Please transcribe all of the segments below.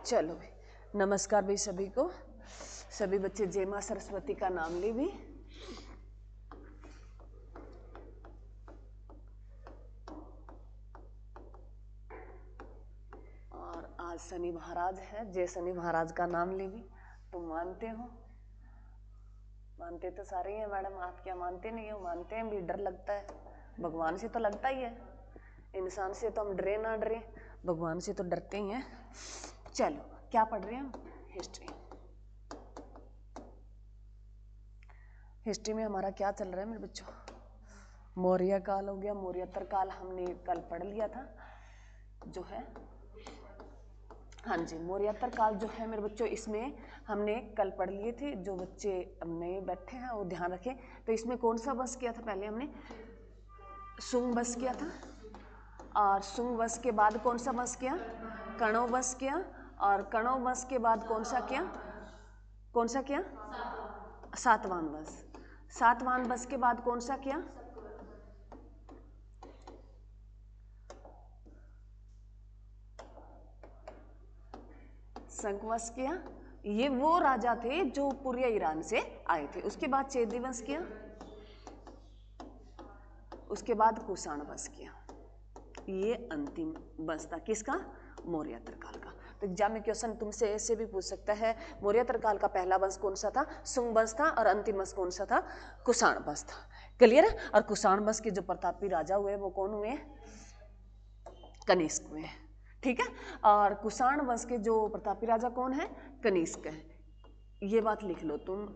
चलो भाई, नमस्कार भाई सभी को। सभी बच्चे जय मां सरस्वती का नाम ले भी। और आज शनि महाराज है, जय शनि महाराज का नाम ले भी। तुम मानते हो? मानते तो सारे ही हैं मैडम, आप क्या मानते नहीं हो? मानते हैं भी, डर लगता है। भगवान से तो लगता ही है, इंसान से तो हम डरे ना डरे, भगवान से तो डरते ही हैं। चलो, क्या पढ़ रहे हैं हम? हिस्ट्री। हिस्ट्री में हमारा क्या चल रहा है मेरे बच्चों? मौर्य काल हो गया, मौर्योत्तर काल हमने कल पढ़ लिया था जो है। हाँ जी, मौर्योत्तर काल जो है मेरे बच्चों, इसमें हमने कल पढ़ लिए थे। जो बच्चे नए बैठे हैं वो ध्यान रखें। तो इसमें कौन सा वंश किया था? पहले हमने सुंग वंश किया था, और सुंग वंश के बाद कौन सा वंश किया? कणव वंश किया, और कणव वंश के बाद कौन सा किया? कौन सा किया? सातवाहन वंश। सातवाहन वंश के बाद कौन सा किया? शंख वंश किया। ये वो राजा थे जो पूर्वी ईरान से आए थे। उसके बाद चेदी वंश किया, उसके बाद कुषाण वंश किया। ये अंतिम वंश था किसका? मौर्योत्तर काल का। तो एग्जाम में क्वेश्चन तुमसे ऐसे भी पूछ सकता है, मौर्योत्तर काल का पहला वंश कौन सा था? सुंग वंश था, और अंतिम वंश कौन सा था? कुषाण वंश था। क्लियर है? और कुषाण वंश के जो प्रतापी राजा हुए वो कौन हुए? कनिष्क हुए। ठीक है। और कुषाण वंश के जो प्रतापी राजा कौन है? कनिष्क है। ये बात लिख लो तुम,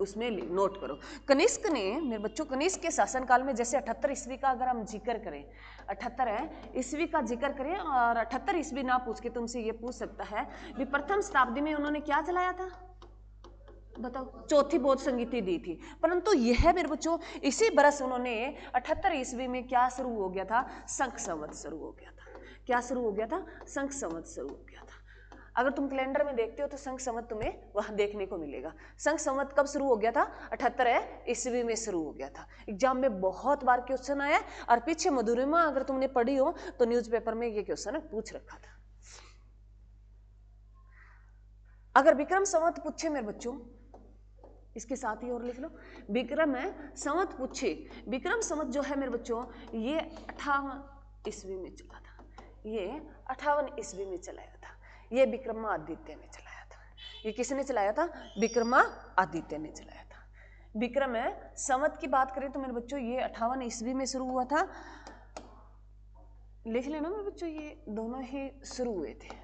उसमें नोट करो। कनिष्क ने मेरे बच्चों, कनिष्क के शासनकाल में जैसे 78 ईस्वी का अगर हम जिक्र करें, 78 है ईस्वी का जिक्र करें, और 78 ईस्वी ना पूछ के तुमसे ये पूछ सकता है कि प्रथम शताब्दी में उन्होंने क्या चलाया था? बताओ। चौथी बौद्ध संगीति दी थी। परंतु यह मेरे बच्चों इसी बरस उन्होंने 78 ईस्वी में क्या शुरू हो गया था? शंख संवत शुरू हो गया था। क्या शुरू हो गया था? शंख संवत शुरू हो गया था। अगर तुम कैलेंडर में देखते हो तो शंख संवत तुम्हें वहां देखने को मिलेगा। शंख संवत कब शुरू हो गया था? 78 ईस्वी में शुरू हो गया था। एग्जाम में बहुत बार क्वेश्चन आया, और पीछे मधुरिमा अगर तुमने पढ़ी हो तो न्यूज़पेपर में ये क्वेश्चन पूछ रखा था। अगर विक्रम संवत पूछे मेरे बच्चों, इसके साथ ही और लिख लो, विक्रम है संवत पूछे। विक्रम संवत जो है मेरे बच्चों, ये 58 ईस्वी में चला था। ये 58 ईस्वी में चलाया था। ये विक्रमादित्य ने चलाया था। ये किसने चलाया था? विक्रमादित्य ने चलाया था। विक्रम है संवत की बात करें तो मेरे बच्चों ये 58 ईस्वी में शुरू हुआ था। लिख लेना मेरे बच्चों, ये दोनों ही शुरू हुए थे।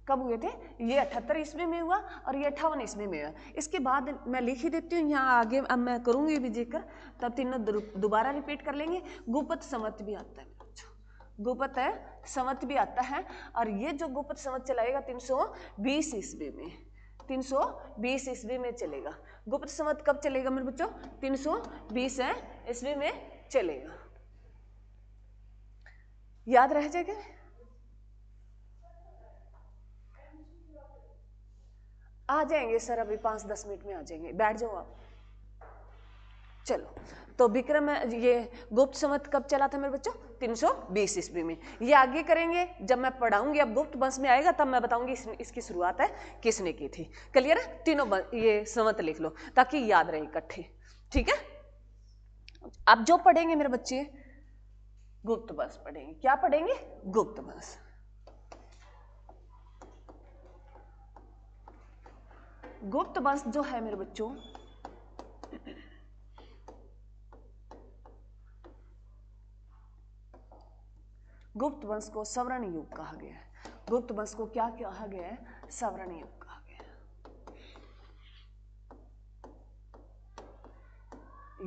कब हुए थे? ये 78 ईस्वी में हुआ, और ये 58 ईस्वी में हुआ। इसके बाद मैं लिख ही देती हूँ यहाँ आगे, अब मैं करूंगी भी जिक्र, तब तीनों दोबारा रिपीट कर लेंगे। गुप्त संवत भी आता है, गुप्त है संवत भी आता है। और ये जो गुप्त संवत चलाएगा 320 ईस्वी में, 320 ईस्वी में चलेगा। गुप्त संवत कब चलेगा मेरे बच्चों? 320 ईस्वी में चलेगा। याद रह जाएगा? आ जाएंगे सर, अभी 5-10 मिनट में आ जाएंगे, बैठ जाओ आप। चलो, तो विक्रम ये गुप्त संवत कब चला था मेरे बच्चों? 320 ईस्वी में। ये आगे करेंगे जब मैं पढ़ाऊंगी, अब गुप्त वंश में आएगा तब मैं बताऊंगी इसकी शुरुआत है किसने की थी। क्लियर है? तीनों ये संवत लिख लो ताकि याद रहे इकट्ठे। ठीक है। अब जो पढ़ेंगे मेरे बच्चे, गुप्त वंश पढ़ेंगे। क्या पढ़ेंगे? गुप्त वंश। गुप्त वंश जो है मेरे बच्चों, गुप्त वंश को स्वर्ण युग कहा गया है। गुप्त वंश को क्या कहा गया है? स्वर्ण युग कहा गया है।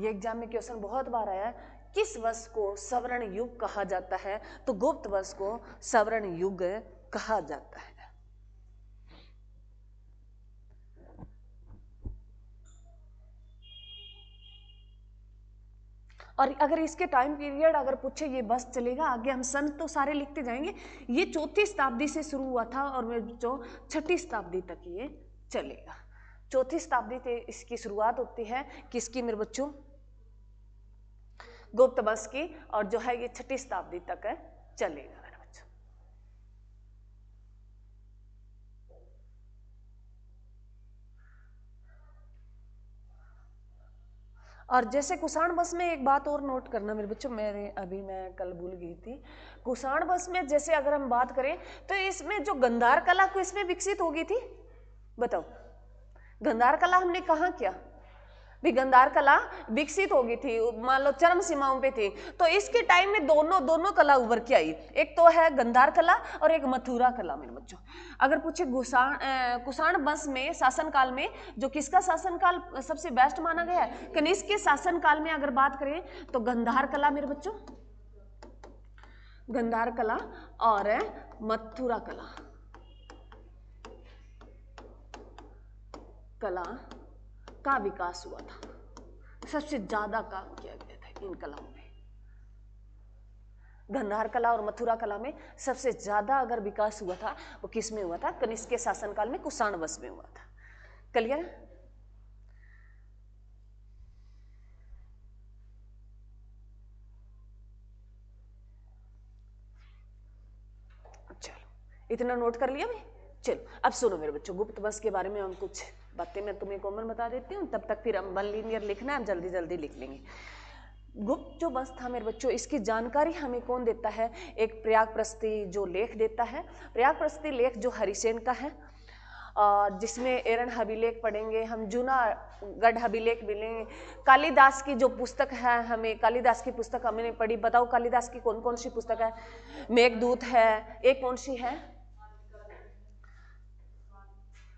ये एग्जाम में क्वेश्चन बहुत बार आया है, किस वंश को स्वर्ण युग कहा जाता है? तो गुप्त वंश को स्वर्ण युग कहा जाता है। और अगर इसके टाइम पीरियड अगर पूछे, ये बस चलेगा आगे, हम सन तो सारे लिखते जाएंगे। ये 4वीं शताब्दी से शुरू हुआ था और जो 6वीं शताब्दी तक ये चलेगा। 4वीं शताब्दी से इसकी शुरुआत होती है किसकी मेरे बच्चों? गुप्त वंश की, और जो है ये 6वीं शताब्दी तक चलेगा मेरे बच्चों। और जैसे कुषाण वंश में एक बात और नोट करना मेरे बच्चों, मैं कल भूल गई थी। कुषाण वंश में जैसे अगर हम बात करें तो इसमें जो गंधार कला को इसमें विकसित हो गई थी, बताओ गंधार कला हमने कहाँ किया भी, गंधार कला विकसित हो गई थी, मान लो चरम सीमाओं पे थी। तो इसके टाइम में दोनों कला उभर के आई, एक तो है गंधार कला और एक मथुरा कला मेरे बच्चों। अगर पूछे कुषाण वंश में शासन काल में जो किसका शासन काल सबसे बेस्ट माना गया है, कनिष्क के शासन काल में अगर बात करें तो गंधार कला मेरे बच्चों, गंधार कला और मथुरा कला का विकास हुआ था, सबसे ज्यादा काम किया गया था इन कलाओं में। गंधार कला और मथुरा कला में सबसे ज्यादा अगर विकास हुआ था वो किस में हुआ था, कनिष्क के शासनकाल में कुषाण वंश में हुआ था। क्लियर? चलो इतना नोट कर लिया भाई। चलो अब सुनो मेरे बच्चों, गुप्त वंश के बारे में हम कुछ बातें मैं तुम्हें कॉमन बता देती हूँ, तब तक फिर हम वन लीनियर लिखना है, जल्दी जल्दी लिख लेंगे। गुप्त जो वंश था मेरे बच्चों, इसकी जानकारी हमें कौन देता है, एक प्रयागप्रस्थी जो लेख देता है। प्रयागप्रस्थी लेख जो हरिसेन का है, जिसमें एरन अभिलेख पढ़ेंगे हम, जूनागढ़ अभिलेख मिलेंगे। कालिदास की जो पुस्तक है, हमें कालिदास की पुस्तक हमने पढ़ी, बताओ कालिदास की कौन कौन सी पुस्तक है? मेघदूत है, एक कौन सी है?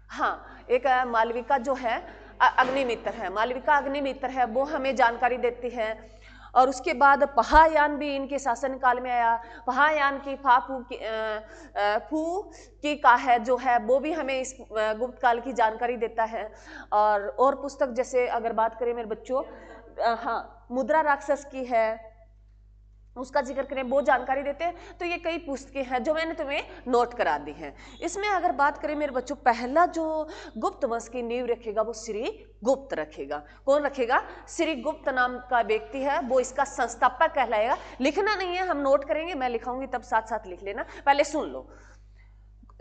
हाँ, एक मालविका जो है अग्निमित्र है, मालविका अग्निमित्र है, वो हमें जानकारी देती है। और उसके बाद पहायान भी इनके शासन काल में आया। पहायान की फू की का है जो है वो भी हमें इस गुप्त काल की जानकारी देता है। और पुस्तक जैसे अगर बात करें मेरे बच्चों, हाँ मुद्रा राक्षस की है, उसका जिक्र करें, वो जानकारी देते हैं। तो ये कई पुस्तकें हैं जो मैंने तुम्हें नोट करा दी हैं। इसमें अगर बात करें मेरे बच्चों, पहला जो गुप्त वंश की नींव रखेगा वो श्री गुप्त रखेगा। कौन रखेगा? श्री गुप्त नाम का व्यक्ति है, वो इसका संस्थापक कहलाएगा। लिखना नहीं है, हम नोट करेंगे, मैं लिखाऊंगी तब साथ साथ लिख लेना, पहले सुन लो।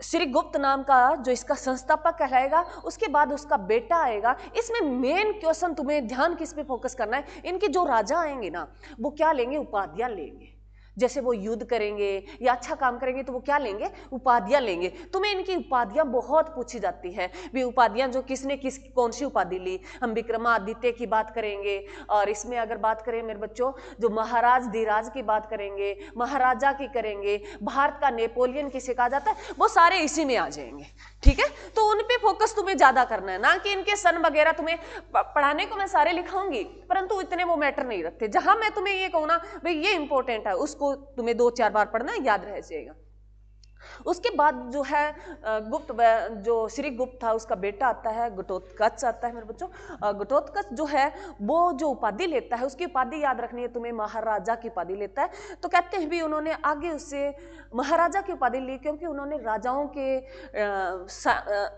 श्री गुप्त नाम का जो इसका संस्थापक कहलाएगा, उसके बाद उसका बेटा आएगा। इसमें मेन क्वेश्चन तुम्हें ध्यान किस पे फोकस करना है, इनके जो राजा आएंगे ना वो क्या लेंगे? उपाधियां लेंगे। जैसे वो युद्ध करेंगे या अच्छा काम करेंगे तो वो क्या लेंगे? उपाधियां लेंगे। तुम्हें इनकी उपाधियां बहुत पूछी जाती है भी, उपाधियां जो किसने कौन सी उपाधि ली। हम विक्रमादित्य की बात करेंगे, और इसमें अगर बात करें मेरे बच्चों, जो महाराज धीराज की बात करेंगे, महाराजा की करेंगे, भारत का नेपोलियन किसे कहा जाता है, वो सारे इसी में आ जाएंगे। ठीक है, तो उन पे फोकस तुम्हें ज्यादा करना है, ना कि इनके सन वगैरह। तुम्हें पढ़ाने को मैं सारे लिखाऊंगी, परंतु इतने वो मैटर नहीं रखते। जहां मैं तुम्हें ये कहूँ ना भाई ये इंपॉर्टेंट है, उसको तुम्हें 2-4 बार पढ़ना है, याद रह जाएगा। उसके बाद जो है गुप्त, जो श्री गुप्त था उसका बेटा आता है घटोत्कच आता है मेरे बच्चों। घटोत्कच जो है वो जो उपाधि लेता है, उसकी उपाधि याद रखनी है तुम्हें, महाराजा की उपाधि लेता है। तो कहते हैं भी उन्होंने आगे उससे महाराजा की उपाधि ली, क्योंकि उन्होंने राजाओं के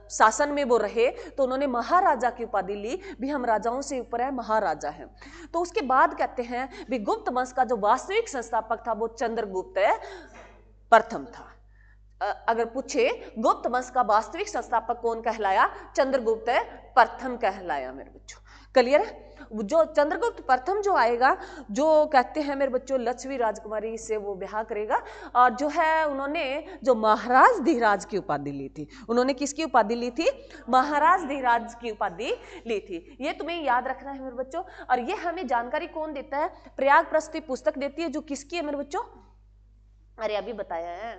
शासन में वो रहे, तो उन्होंने महाराजा की उपाधि ली भी, हम राजाओं से ऊपर है, महाराजा है। तो उसके बाद कहते हैं भी गुप्त वंश का जो वास्तविक संस्थापक था वो चंद्रगुप्त प्रथम था। अगर पूछे गुप्त वंश का वास्तविक संस्थापक कौन कहलाया? चंद्रगुप्त प्रथम कहलाया मेरे बच्चों। क्लियर है? जो चंद्रगुप्त प्रथम जो आएगा, जो कहते हैं मेरे बच्चों लक्ष्मी राजकुमारी से वो ब्याह करेगा, और जो है उन्होंने जो महाराज धीराज की उपाधि ली थी। उन्होंने किसकी उपाधि ली थी? महाराज धीराज की उपाधि ली थी। ये तुम्हें याद रखना है मेरे बच्चों। और ये हमें जानकारी कौन देता है? प्रयागप्रस्थी पुस्तक देती है, जो किसकी है मेरे बच्चों? अरे अभी बताया है,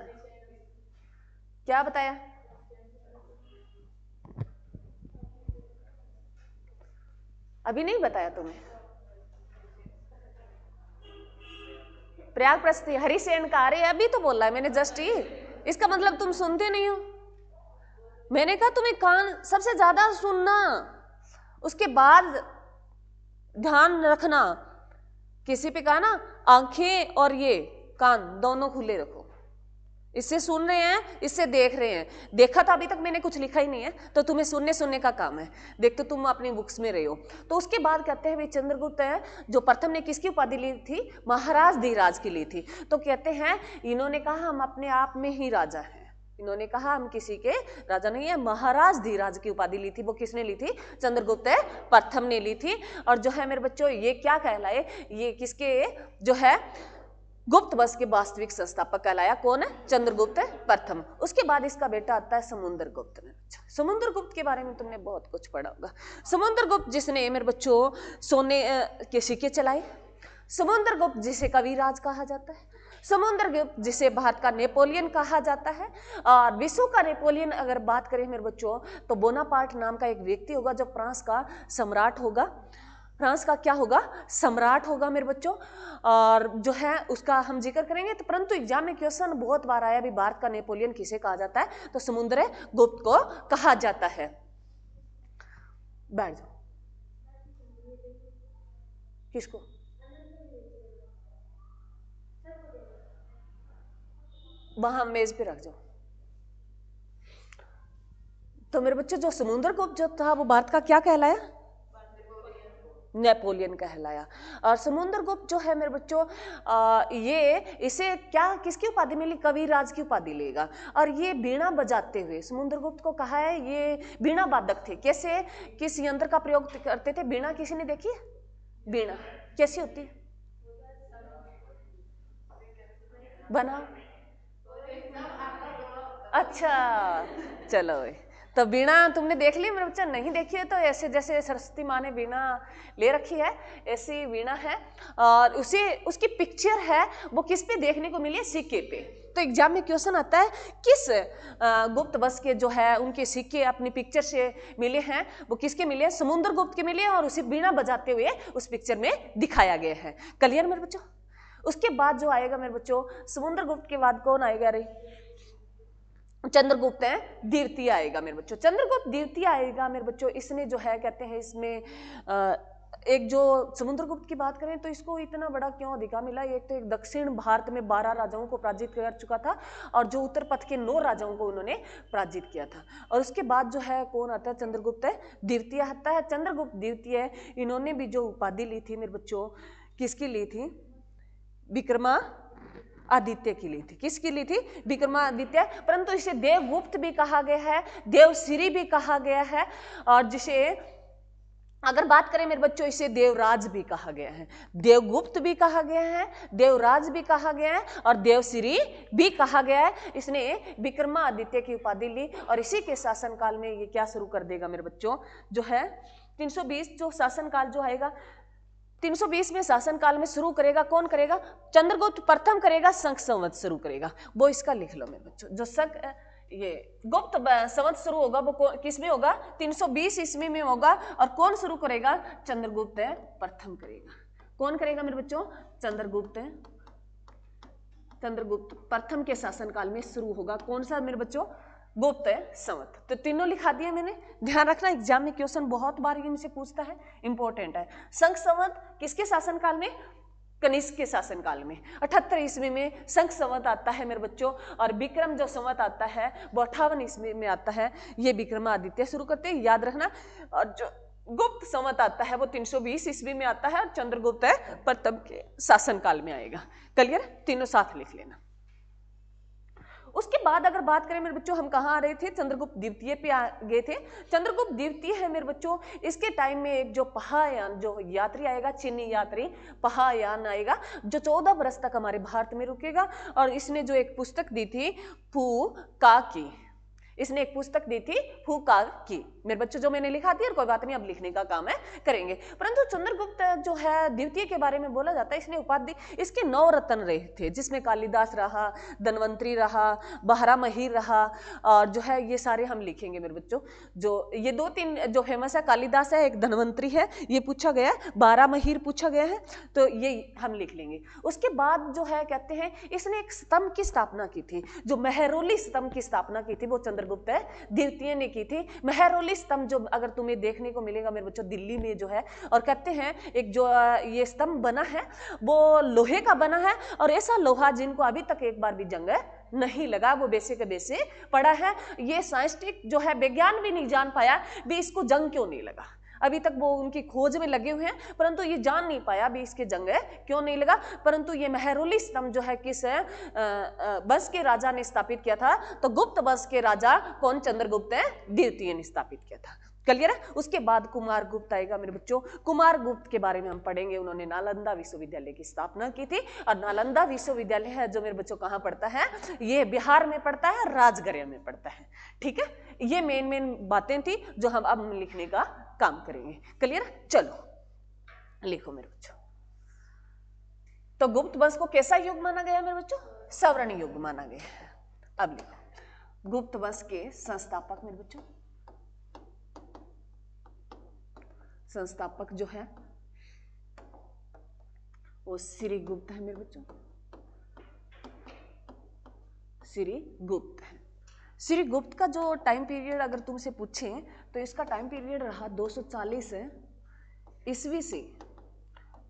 क्या बताया? अभी नहीं बताया तुम्हें? प्रयागप्रस्थी हरिसेन का। अरे अभी तो बोला है मैंने जस्ट ही, इसका मतलब तुम सुनते नहीं हो। मैंने कहा तुम्हें कान सबसे ज्यादा सुनना, उसके बाद ध्यान रखना। किसी पे कहा ना आंखें और ये कान दोनों खुले रखो। इससे सुन रहे हैं, इससे देख रहे हैं। देखा था अभी तक मैंने कुछ लिखा ही नहीं है, तो तुम्हें सुनने का काम है। देख तो तुम अपनी बुक्स में रहे हो। तो उसके बाद कहते हैं वे चंद्रगुप्त है जो प्रथम ने किसकी उपाधि ली थी? महाराज धीराज की ली थी। तो कहते हैं इन्होंने कहा हम अपने आप में ही राजा हैं। इन्होंने कहा हम किसी के राजा नहीं है, महाराज धीराज की उपाधि ली थी। वो किसने ली थी? चंद्रगुप्त प्रथम ने ली थी। और जो है मेरे बच्चों ये क्या कहलाए, ये किसके जो है गुप्त वंश के वास्तविक संस्थापक कहलाया। कौन है? चंद्रगुप्त प्रथम। उसके बाद इसका बेटा आता है समुद्रगुप्त। समुद्रगुप्त के बारे में तुमने बहुत कुछ पढ़ा होगा। समुद्रगुप्त जिसने मेरे बच्चों सोने के सिक्के चलाए, समुद्रगुप्त जिसे कविराज कहा जाता है, समुद्रगुप्त जिसे भारत का नेपोलियन कहा जाता है। और विश्व का नेपोलियन अगर बात करें मेरे बच्चों तो बोनापार्ट नाम का एक व्यक्ति होगा जो फ्रांस का सम्राट होगा। फ्रांस का क्या होगा? सम्राट होगा मेरे बच्चों। और जो है उसका हम जिक्र करेंगे। तो परंतु एग्जाम में क्वेश्चन बहुत बार आया भी भारत का नेपोलियन किसे कहा जाता है? तो समुद्रगुप्त को कहा जाता है। बैठ जाओ। किसको? वहां मेज पे रख जाओ। तो मेरे बच्चे जो समुद्रगुप्त जो था वो भारत का क्या कहलाया? नेपोलियन कहलाया। और समुद्रगुप्त जो है मेरे बच्चों ये इसे क्या किसकी उपाधि मिली? कविराज की उपाधि लेगा। और ये बीणा बजाते हुए समुद्रगुप्त को कहा है ये बीणा वादक थे। कैसे, किस यंत्र का प्रयोग करते थे? बीणा किसी ने देखी है? बीणा कैसी होती है? बना अच्छा चलो। तो बीणा तुमने देख ली मेरे बच्चा? नहीं देखी है तो ऐसे जैसे सरस्वती माँ ने बीणा ले रखी है ऐसी बीणा है। और उसी उसकी पिक्चर है वो किस पे देखने को मिली है? सिक्के पे। तो एग्जाम में क्वेश्चन आता है किस गुप्त वंश के जो है उनके सिक्के अपनी पिक्चर से मिले हैं, वो किसके मिले हैं? समुद्रगुप्त के मिले हैं। और उसे बीणा बजाते हुए उस पिक्चर में दिखाया गया है। क्लियर मेरे बच्चों? उसके बाद जो आएगा मेरे बच्चों समुद्रगुप्त के बाद कौन आएगा? रे चंद्रगुप्त द्वितीय आएगा मेरे बच्चों। चंद्रगुप्त द्वितीय आएगा मेरे बच्चों। इसने जो है कहते हैं इसमें एक जो समुद्रगुप्त की बात करें तो इसको इतना बड़ा क्यों अधिकार मिला? एक तो एक दक्षिण भारत में 12 राजाओं को पराजित कर चुका था और जो उत्तर पथ के 9 राजाओं को उन्होंने पराजित किया था। और उसके बाद जो है कौन आता है? चंद्रगुप्त द्वितीय आता है। चंद्रगुप्त द्वितीय इन्होंने भी जो उपाधि ली थी मेरे बच्चों, किसकी ली थी? विक्रमादित्य की ली थी। किसकी ली थी? विक्रमादित्य। परंतु इसे देवगुप्त भी कहा गया है, देवश्री भी कहा गया है। और जिसे अगर बात करें मेरे बच्चों इसे देवराज भी कहा गया है। देवगुप्त भी कहा गया है, देवराज भी कहा गया है और देवश्री भी कहा गया है। इसने विक्रमादित्य की उपाधि ली और इसी के शासनकाल में ये क्या शुरू कर देगा मेरे बच्चों? जो है 320 जो शासनकाल जो आएगा 320 में शासनकाल में शुरू करेगा। कौन करेगा? चंद्रगुप्त प्रथम करेगा, शक संवत शुरू करेगा। वो इसका लिख लो मेरे बच्चों। जो शक ये गुप्त संवत शुरू होगा वो किस में होगा? 320 ईस्वी में होगा। और कौन शुरू करेगा? चंद्रगुप्त प्रथम करेगा। कौन करेगा मेरे बच्चों? चंद्रगुप्त प्रथम के शासनकाल में शुरू होगा। कौन सा मेरे बच्चों? गुप्त संवत। तो तीनों लिखा दिए मैंने। ध्यान रखना एग्जाम में क्वेश्चन बहुत बार इनसे पूछता है, इंपॉर्टेंट है। शक संवत किसके शासनकाल में? कनिष्क के शासनकाल में। 78 ईस्वी में शक संवत आता है मेरे बच्चों। और विक्रम जो संवत आता है वो 58 ईस्वी में आता है। ये विक्रमादित्य शुरू करते हैं, याद रखना। और जो गुप्त संवत आता है वो 320 ईस्वी में आता है और चंद्रगुप्त प्रथम के शासनकाल में आएगा। क्लियर? तीनों साथ लिख लेना। उसके बाद अगर बात करें मेरे बच्चों हम कहाँ आ रहे थे? चंद्रगुप्त द्वितीय पे आ गए थे। चंद्रगुप्त द्वितीय है मेरे बच्चों। इसके टाइम में एक जो पहायान जो यात्री आएगा, चीनी यात्री पहायान आएगा जो 14 वर्ष तक हमारे भारत में रुकेगा। और इसने जो एक पुस्तक दी थी फू का की, इसने एक पुस्तक दी थी फूका की मेरे बच्चों, जो मैंने लिखा थी और कोई बात नहीं अब लिखने का काम है करेंगे। परंतु चंद्रगुप्त जो है द्वितीय के बारे में बोला जाता है इसने उपाधि इसके 9 रत्न रहे थे जिसमें कालिदास रहा, धनवंतरी रहा, बहरामहीर रहा। और जो है ये सारे हम लिखेंगे मेरे बच्चों। जो ये 2-3 जो फेमस है, कालिदास है, एक धनवंतरी है, ये पूछा गया है, बहरामहीर पूछा गया है, तो ये हम लिख लेंगे। उसके बाद जो है कहते हैं इसने एक स्तंभ की स्थापना की थी, जो मेहरौली स्तंभ की स्थापना की थी वो चंद्रगुप्त द्वितीय ने की थी। मेहरौली स्तंभ जो अगर तुम्हें देखने को मिलेगा मेरे बच्चों दिल्ली में जो है, और कहते हैं एक जो ये स्तंभ बना है वो लोहे का बना है। और ऐसा लोहा जिनको अभी तक एक बार भी जंग नहीं लगा, वो वैसे के वैसे पड़ा है। ये साइंटिस्ट जो है विज्ञान भी नहीं जान पाया भी इसको जंग क्यों नहीं लगा। अभी तक वो उनकी खोज में लगे हुए हैं, परंतु ये जान नहीं पाया अभी इसके जंग है क्यों नहीं लगा। परंतु ये मेहरौली स्तंभ जो है किस वंश के राजा ने स्थापित किया था, तो गुप्त वंश के राजा कौन, चंद्रगुप्त द्वितीय ने स्थापित किया था। क्लियर है। उसके बाद कुमार गुप्त आएगा मेरे बच्चों। कुमार गुप्त के बारे में हम पढ़ेंगे। उन्होंने नालंदा विश्वविद्यालय की स्थापना की थी, और नालंदा विश्वविद्यालय है जो मेरे बच्चों कहाँ पड़ता है, ये बिहार में पड़ता है, राजगढ़ में पड़ता है। ठीक है, ये मेन बातें थी जो हम अब लिखने का काम करेंगे। क्लियर, चलो लिखो मेरे बच्चों। तो गुप्त वंश को कैसा युग माना गया मेरे बच्चों, सवर्ण युग माना गया है। अब लिखो गुप्त वंश के संस्थापक मेरे बच्चों, संस्थापक जो है वो श्रीगुप्त है मेरे बच्चों, श्रीगुप्त है। श्रीगुप्त का जो टाइम पीरियड अगर तुमसे पूछें तो इसका टाइम पीरियड रहा 240 ईस्वी से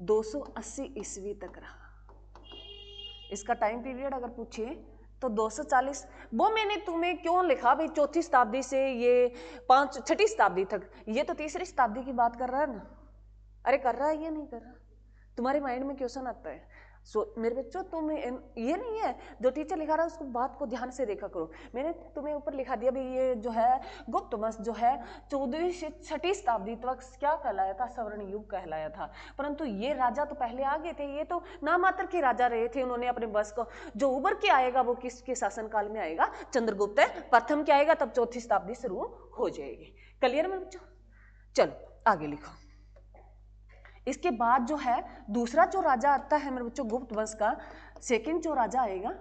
280 ईस्वी तक रहा। इसका टाइम पीरियड अगर पूछे तो 240। वो मैंने तुम्हें क्यों लिखा भाई, चौथी शताब्दी से ये छठी शताब्दी तक, ये तो तीसरी शताब्दी की बात कर रहा है ना। अरे कर रहा है ये नहीं कर रहा, तुम्हारे माइंड में क्वेश्चन आता है। मेरे बच्चों तुम ये नहीं है जो टीचर लिखा रहा है उसको बात को ध्यान से देखा करो। मैंने तुम्हें ऊपर लिखा दिया भाई ये जो है गुप्त वंश जो है 14वीं से 6ठी शताब्दी तक क्या कहलाया था, सवर्ण युग कहलाया था। परंतु ये राजा तो पहले आ गए थे, ये तो नामात्र के राजा रहे थे। उन्होंने अपने वंश को जो उभर के आएगा वो किसके शासनकाल में आएगा, चंद्रगुप्त प्रथम के आएगा, तब चौथी शताब्दी शुरू हो जाएगी। क्लियर मेरे बच्चों, चलो आगे लिखो। इसके बाद जो है दूसरा जो राजा आता है मेरे बच्चों गुप्त वंश का, सेकंड जो राजा आएगा,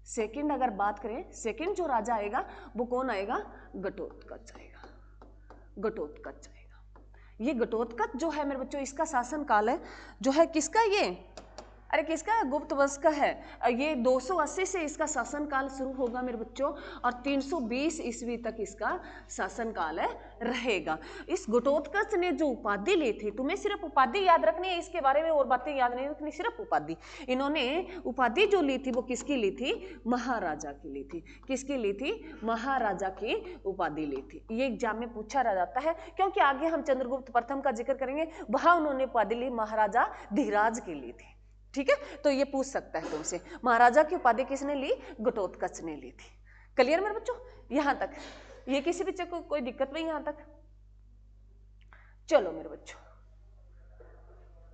सेकंड अगर बात करें, सेकंड जो राजा आएगा वो कौन आएगा, घटोत्कच आएगा, घटोत्कच आएगा। ये घटोत्कच जो है मेरे बच्चों इसका शासन काल है जो है किसका, ये अरे किसका, गुप्त वंश का है। ये 280 से इसका शासन काल शुरू होगा मेरे बच्चों, और 320 ईस्वी तक इसका शासन काल रहेगा। इस घटोत्कच ने जो उपाधि ली थी, तुम्हें सिर्फ उपाधि याद रखनी है, इसके बारे में और बातें याद नहीं रखनी, सिर्फ उपाधि। इन्होंने उपाधि जो ली थी वो किसकी ली थी, महाराजा की ली थी। किसकी ली थी, महाराजा की उपाधि ली थी। ये एग्जाम में पूछा जाता है, क्योंकि आगे हम चंद्रगुप्त प्रथम का जिक्र करेंगे, वहां उन्होंने उपाधि ली महाराजा धीराज की ली थी। ठीक है, तो ये पूछ सकता है तुमसे, महाराजा की उपाधि किसने ली, घटोत्कच ने ली थी। क्लियर मेरे बच्चों, यहां तक ये किसी बच्चे को कोई दिक्कत नहीं यहां तक। चलो मेरे बच्चों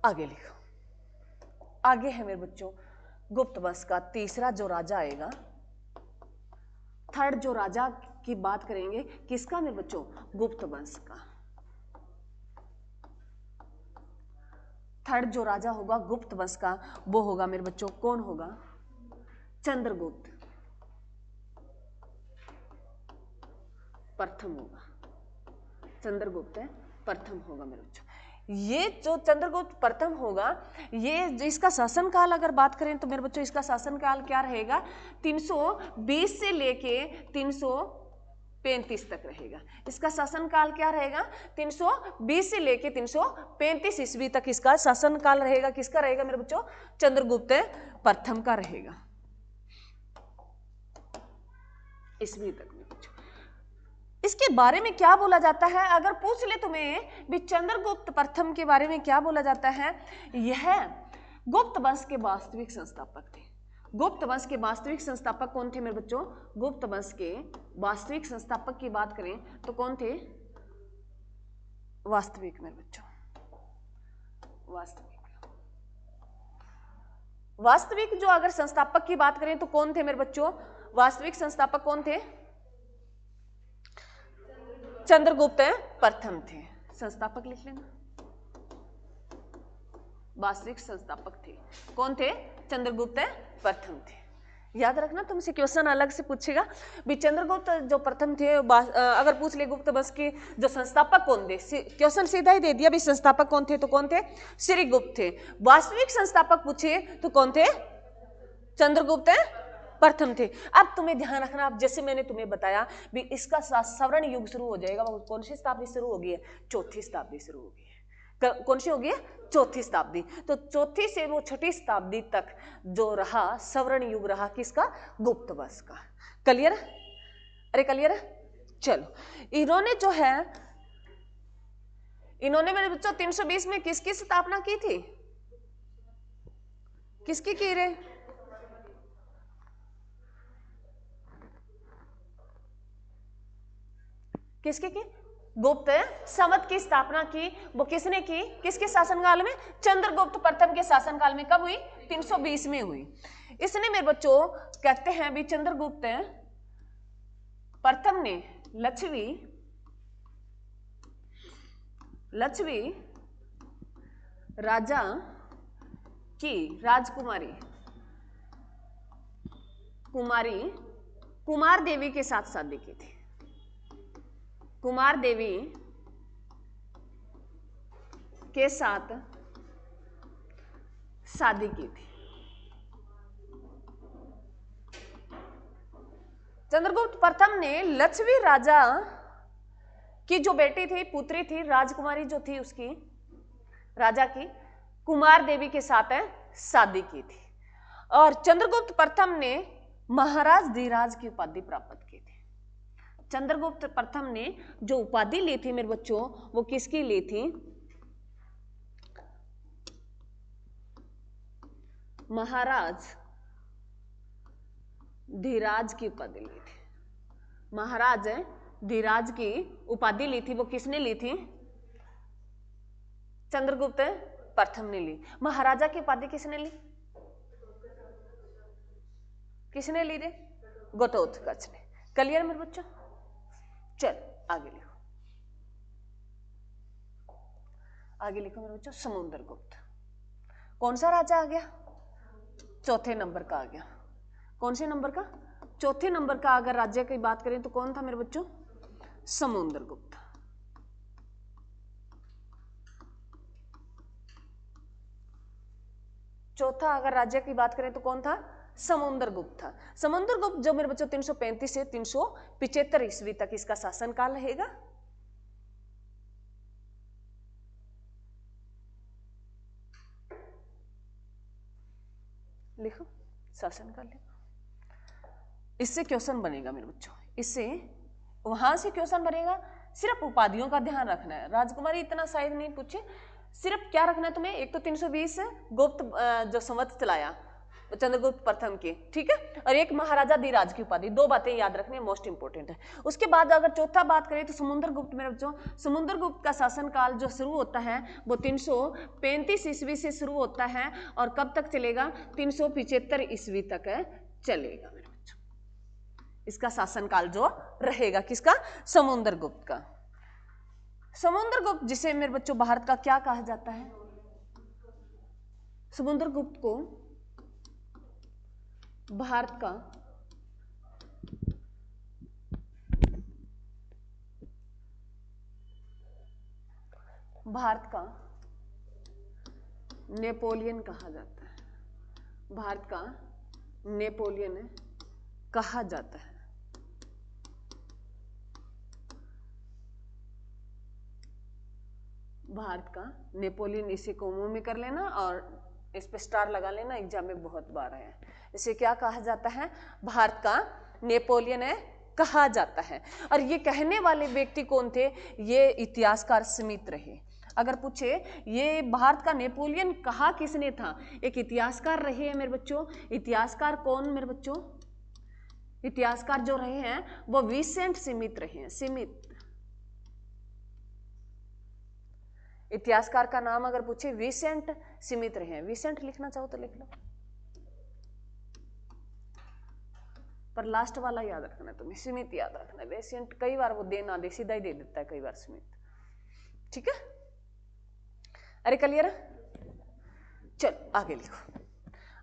आगे लिखो। आगे है मेरे बच्चों गुप्त वंश का तीसरा जो राजा आएगा, थर्ड जो राजा की बात करेंगे किसका मेरे बच्चों, गुप्त वंश का। थर्ड जो राजा होगा गुप्त वंश का वो होगा मेरे बच्चों, कौन होगा, चंद्रगुप्त प्रथम होगा, चंद्रगुप्त प्रथम होगा मेरे बच्चों। ये जो चंद्रगुप्त प्रथम होगा, ये इसका शासन काल अगर बात करें तो मेरे बच्चों इसका शासन काल क्या रहेगा, 320 से लेके 335 तक रहेगा। इसका शासन काल क्या रहेगा, 320 से लेके 335 ईस्वी तक इसका शासन काल रहेगा। किसका रहेगा मेरे बच्चों, चंद्रगुप्त प्रथम का रहेगा, ईस्वी तक मेरे बच्चों। इसके बारे में क्या बोला जाता है, अगर पूछ ले तुम्हें भी चंद्रगुप्त प्रथम के बारे में क्या बोला जाता है, यह गुप्त वंश के वास्तविक संस्थापक थे। गुप्त वंश के वास्तविक संस्थापक कौन थे मेरे बच्चों, गुप्त वंश के वास्तविक संस्थापक की बात करें तो कौन थे, वास्तविक मेरे बच्चों, वास्तविक जो अगर संस्थापक की बात करें तो कौन थे मेरे बच्चों, वास्तविक संस्थापक कौन थे, चंद्रगुप्त प्रथम थे। संस्थापक लिख लेना, वास्तविक संस्थापक थे कौन थे, चंद्रगुप्त प्रथम थे। याद रखना, तुमसे क्वेश्चन अलग से पूछेगा भी चंद्रगुप्त जो प्रथम थे, अगर पूछ ले गुप्त वंश के जो संस्थापक कौन थे, क्वेश्चन सीधा ही दे दिया भी संस्थापक कौन थे, तो कौन थे, श्रीगुप्त थे। वास्तविक संस्थापक पूछे तो कौन थे, चंद्रगुप्त प्रथम थे। अब तुम्हें ध्यान रखना, अब जैसे मैंने तुम्हें बताया भी इसका सवर्ण युग शुरू हो जाएगा, वो कौन सी शताब्दी शुरू होगी है, चौथी शताब्दी शुरू होगी है। कौन सी होगी, चौथी शताब्दी। तो चौथी से वो छठी शताब्दी तक जो रहा सवर्ण युग रहा किसका, गुप्त वंश का। क्लियर, अरे क्लियर है। चलो इन्होंने जो है इन्होंने मेरे बच्चों 320 में किसकी स्थापना की थी? किसकी की रे? किसकी की? गुप्त संवत की स्थापना की। वो किसने की? किसके शासनकाल में? चंद्रगुप्त प्रथम के शासनकाल में। कब हुई? 320 में हुई। इसने मेरे बच्चों कहते हैं भी चंद्रगुप्त प्रथम ने लक्ष्मी राजा की राजकुमारी कुमार देवी के साथ शादी की थी। कुमार देवी के साथ शादी की थी। चंद्रगुप्त प्रथम ने लक्ष्मी राजा की जो बेटी थी, पुत्री थी, राजकुमारी जो थी उसकी, राजा की, कुमार देवी के साथ शादी की थी। और चंद्रगुप्त प्रथम ने महाराज धीराज की उपाधि प्राप्त की थी। चंद्रगुप्त प्रथम ने जो उपाधि ली थी मेरे बच्चों, वो किसकी ली थी? महाराज धीराज की उपाधि ली थी। महाराज धीराज की उपाधि ली थी। वो किसने ली थी? चंद्रगुप्त प्रथम ने ली। महाराजा की उपाधि किसने ली? किसने ली रे? घटोत्कच ने। क्लियर मेरे बच्चों? चल आगे लिखो, आगे लिखो मेरे बच्चों। समुद्रगुप्त कौन सा राजा आ गया? चौथे नंबर का आ गया। कौन से नंबर का? चौथे नंबर का। अगर राज्य की बात करें तो कौन था मेरे बच्चों? समुद्रगुप्त। चौथा अगर राज्य की बात करें तो कौन था? समुद्रगुप्त था। समुद्रगुप्त जो मेरे बच्चों 335 से 375 ईस्वी तक इसका शासनकाल रहेगा। लिखो शासनकाल लिखो। इससे क्वेश्चन बनेगा मेरे बच्चों, इससे वहां से क्वेश्चन बनेगा। सिर्फ उपाधियों का ध्यान रखना है। राजकुमारी इतना शायद नहीं पूछे, सिर्फ क्या रखना है तुम्हें? एक तो 320 गुप्त जो संवत चलाया चंद्रगुप्त प्रथम की, ठीक है, और एक महाराजा धीराज की उपाधि। दो बातें याद रखनी मोस्ट इंपोर्टेंट है। उसके बाद अगर चौथा बात करें तो समुद्रगुप्त मेरे बच्चों, समुद्रगुप्त का शासनकाल जो शुरू होता है वो 335 ईस्वी से शुरू होता है और कब तक चलेगा? 375 ईस्वी तक चलेगा मेरे बच्चों। इसका शासनकाल जो रहेगा किसका? समुद्रगुप्त का। समुद्रगुप्त जिसे मेरे बच्चों भारत का क्या कहा जाता है? समुद्रगुप्त को भारत का नेपोलियन कहा जाता है। भारत का नेपोलियन कहा जाता है। भारत का नेपोलियन, इसे कोमों में कर लेना और इस पे स्टार लगा लेना, एग्जाम में बहुत बार आया है। इसे क्या कहा जाता है? भारत का नेपोलियन कहा जाता है। और ये कहने वाले व्यक्ति कौन थे? ये इतिहासकार स्मिथ रहे। अगर पूछे ये भारत का नेपोलियन कहा किसने था, एक इतिहासकार रहे हैं मेरे बच्चों। इतिहासकार कौन मेरे बच्चों? इतिहासकार जो रहे हैं वो विसेंट स्मिथ रहे हैं। स्मिथ इतिहासकार का नाम अगर पूछे विसेंट स्मिथ रहे हैं। विसेंट लिखना चाहो तो लिख लो, पर लास्ट वाला याद रखना है तुम्हें, स्मिथ याद रखना है। विसेंट कई बार वो देना दे सीधा ही दे देता है, कई बार स्मिथ, ठीक है। अरे क्लियर? चल आगे लिखो।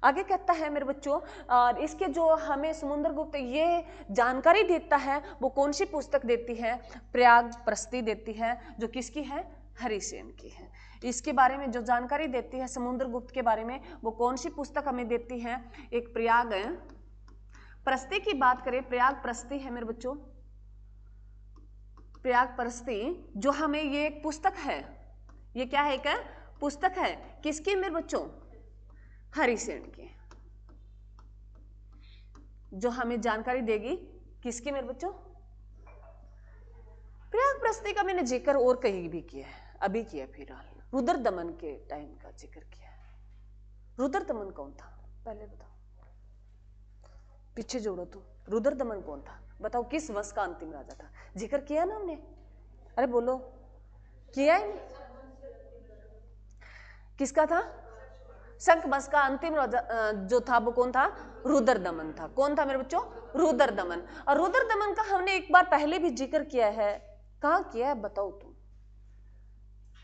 आगे कहता है मेरे बच्चों, और इसके जो हमें समुद्रगुप्त ये जानकारी देता है वो कौन सी पुस्तक देती है? प्रयाग प्रस्ती देती है, जो किसकी है? हरिसेन की है। इसके बारे में जो जानकारी देती है समुद्रगुप्त के बारे में, वो कौन सी पुस्तक हमें देती है? एक प्रयाग प्रस्ती की बात करें, प्रयाग प्रस्ती है मेरे बच्चों। प्रयाग प्रस्ती जो हमें ये एक पुस्तक है, ये क्या है? एक पुस्तक है किसकी मेरे बच्चों? हरिसेन की, जो हमें जानकारी देगी किसकी मेरे बच्चों? प्रयाग प्रस्ती का मैंने जिक्र और कहीं भी किया है। अभी किया फिलहाल, रुद्रदमन के टाइम का जिक्र किया है। रुद्रदमन कौन था पहले बताओ, पीछे जोड़ो तुम, रुद्रदमन कौन था बताओ, किस वंश का अंतिम राजा था? जिक्र किया ना हमने, अरे बोलो, किया ही नहीं? किसका था? शंख वंश का अंतिम राजा जो था वो कौन था? रुद्रदमन था। कौन था मेरे बच्चों? रुद्रदमन। और रुद्रदमन का हमने एक बार पहले भी जिक्र किया है, कहाँ किया है बताओ तुम?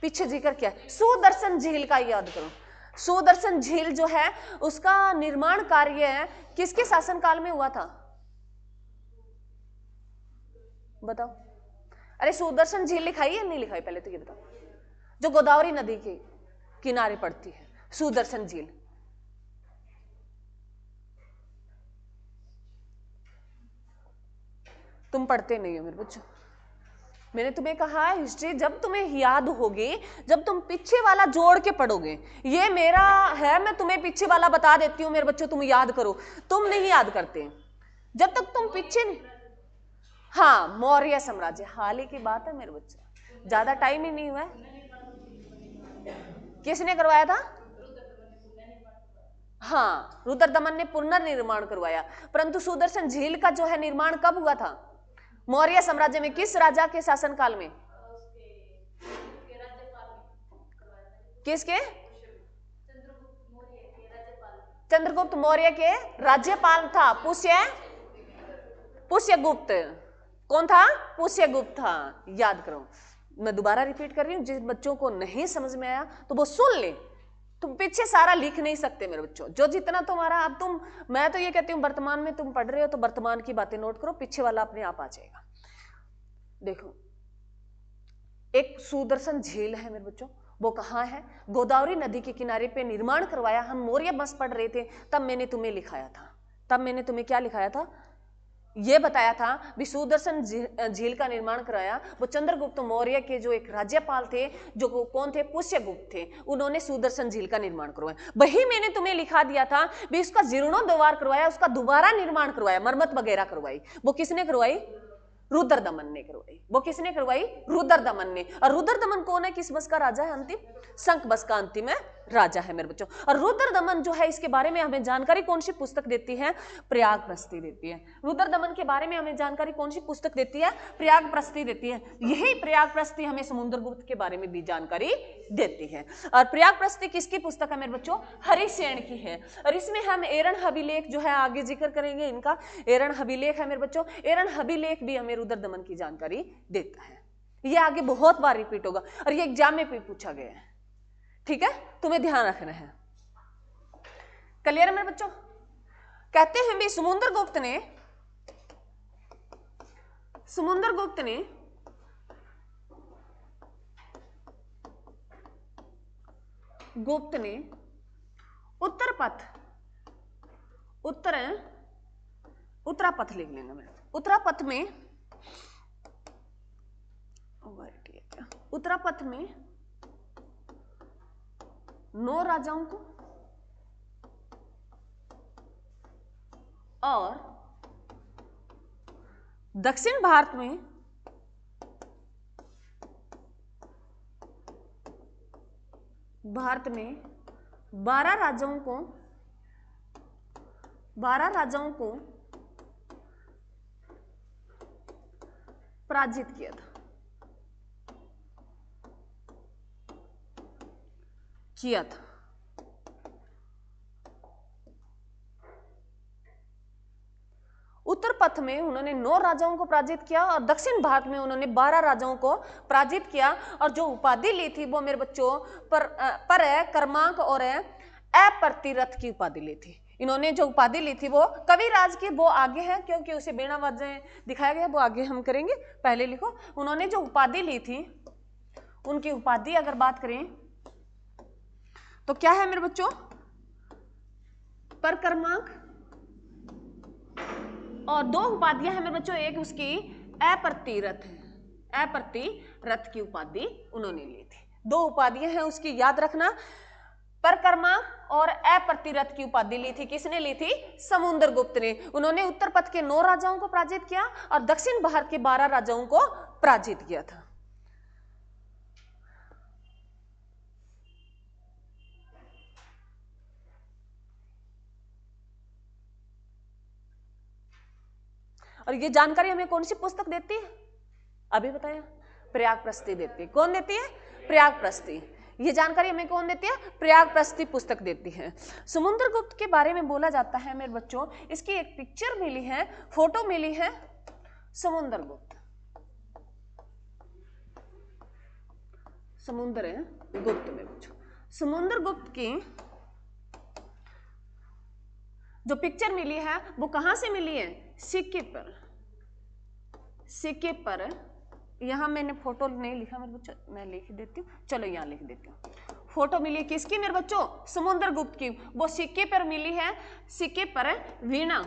पीछे जिक्र किया, सुदर्शन झील का याद करो। सुदर्शन झील जो है उसका निर्माण कार्य किसके शासनकाल में हुआ था बताओ? अरे सुदर्शन झील लिखाई है नहीं लिखाई पहले तो ये बताओ, जो गोदावरी नदी के किनारे पड़ती है सुदर्शन झील। तुम पढ़ते नहीं हो मेरे बच्चों, मैंने तुम्हें कहा हिस्ट्री जब तुम्हें याद होगी, जब तुम पीछे वाला जोड़ के पढ़ोगे। ये मेरा है, मैं तुम्हें पीछे वाला बता देती हूँ मेरे बच्चों, तुम याद करो। तुम नहीं याद करते जब तक तुम पीछे नहीं। हाँ, मौर्य साम्राज्य हाल ही की बात है मेरे बच्चों, ज्यादा टाइम ही नहीं हुआ है। किसने करवाया था? हाँ, रुद्रदमन ने पुनर्निर्माण करवाया। परंतु सुदर्शन झील का जो है निर्माण कब हुआ था? मौर्य साम्राज्य में। किस राजा के शासनकाल में? किसके? चंद्रगुप्त मौर्य के राज्यपाल था पुष्यगुप्त। कौन था? पुष्यगुप्त था। याद करो, मैं दोबारा रिपीट कर रही हूं, जिस बच्चों को नहीं समझ में आया तो वो सुन ले। तुम पीछे सारा लिख नहीं सकते मेरे बच्चों, जो जितना तुम्हारा, अब तुम, मैं तो ये कहती हूँ वर्तमान में तुम पढ़ रहे हो तो वर्तमान की बातें नोट करो, पीछे वाला अपने आप आ जाएगा। देखो, एक सुदर्शन झील है मेरे बच्चों, वो कहाँ है? गोदावरी नदी के किनारे पे निर्माण करवाया। हम मौर्य वंश पढ़ रहे थे तब मैंने तुम्हें लिखाया था, तब मैंने तुम्हें क्या लिखाया था? ये बताया था भी सुदर्शन झील का निर्माण कराया वो चंद्रगुप्त मौर्य के जो एक राज्यपाल थे, जो कौन थे? पुष्यगुप्त थे। उन्होंने सुदर्शन झील का निर्माण करवाया। वही मैंने तुम्हें लिखा दिया था भी उसका जीर्णोद्धार करवाया, उसका दोबारा निर्माण करवाया, मरम्मत वगैरह करवाई। वो किसने करवाई? रुद्रदमन ने करवाई। वो किसने करवाई? रुद्रदमन ने। और रुद्रदमन कौन है? किस वंश का राजा है? अंतिम शंख वंश का अंतिम है राजा है मेरे बच्चों। और रुद्रदमन जो है इसके बारे में हमें जानकारी कौन सी पुस्तक देती है? प्रयागप्रस्ती देती है। रुद्रदमन के बारे में हमें जानकारी कौन सी पुस्तक देती है? प्रयागप्रस्ती देती है। यही प्रयागप्रस्ती हमें समुद्रगुप्त के बारे में भी जानकारी देती है। और प्रयागप्रस्ती किसकी पुस्तक है मेरे बच्चों? हरिसेन की है। और इसमें हम एरण अभिलेख जो है आगे जिक्र करेंगे इनका। एरण अभिलेख है मेरे बच्चों, एरण अभिलेख भी हमें रुद्रदमन की जानकारी देता है। ये आगे बहुत बार रिपीट होगा और ये एग्जाम में भी पूछा गया है, ठीक है? तुम्हें ध्यान रखना है। क्लियर है मेरे बच्चों? कहते हैं भी समुद्रगुप्त ने उत्तरापथ लिख लेना मेरे। उत्तरापथ में 9 राजाओं को और दक्षिण भारत में 12 राजाओं को पराजित किया था। उत्तर पथ में उन्होंने 9 राजाओं को पराजित किया और दक्षिण भारत में उन्होंने 12 राजाओं को पराजित किया। और जो उपाधि ली थी वो मेरे बच्चों पर क्रमांक और अप्रतिरथ की उपाधि ली थी। इन्होंने जो उपाधि ली थी वो कविराज की, वो आगे है क्योंकि उसे बेड़ा वाजें दिखाया गया, वो आगे हम करेंगे, पहले लिखो। उन्होंने जो उपाधि ली थी उनकी उपाधि अगर बात करें तो क्या है मेरे बच्चों? पर क्रमांक, और 2 उपाधियां हैं मेरे बच्चों, एक उसकी अप्रतिरथ है, अप्रतिरथ की उपाधि उन्होंने ली थी। 2 उपाधियां हैं उसकी, याद रखना, पर क्रमांक और अप्रतिरथ की उपाधि ली थी। किसने ली थी? समुद्रगुप्त ने। उन्होंने उत्तर पथ के 9 राजाओं को पराजित किया और दक्षिण भारत के 12 राजाओं को पराजित किया था। और ये जानकारी हमें कौन सी पुस्तक देती है, अभी बताया, प्रयागप्रस्थी देती है। कौन देती है? प्रयागप्रस्थी। ये जानकारी हमें कौन देती है? प्रयागप्रस्थी पुस्तक देती है। समुद्रगुप्त के बारे में बोला जाता है मेरे बच्चों, इसकी एक पिक्चर मिली है, फोटो मिली है, समुद्रगुप्त, समुद्र है गुप्त में बच्चों, समुद्रगुप्त की जो पिक्चर मिली है वो कहां से मिली है? सिक्के पर, सिक्के पर। यहां मैंने फोटो नहीं लिखा मेरे बच्चों, मैं लिख देती हूँ, चलो यहां लिख देती हूँ। फोटो मिली किसकी मेरे बच्चों? समुद्रगुप्त की। वो सिक्के पर मिली है, सिक्के पर वीणा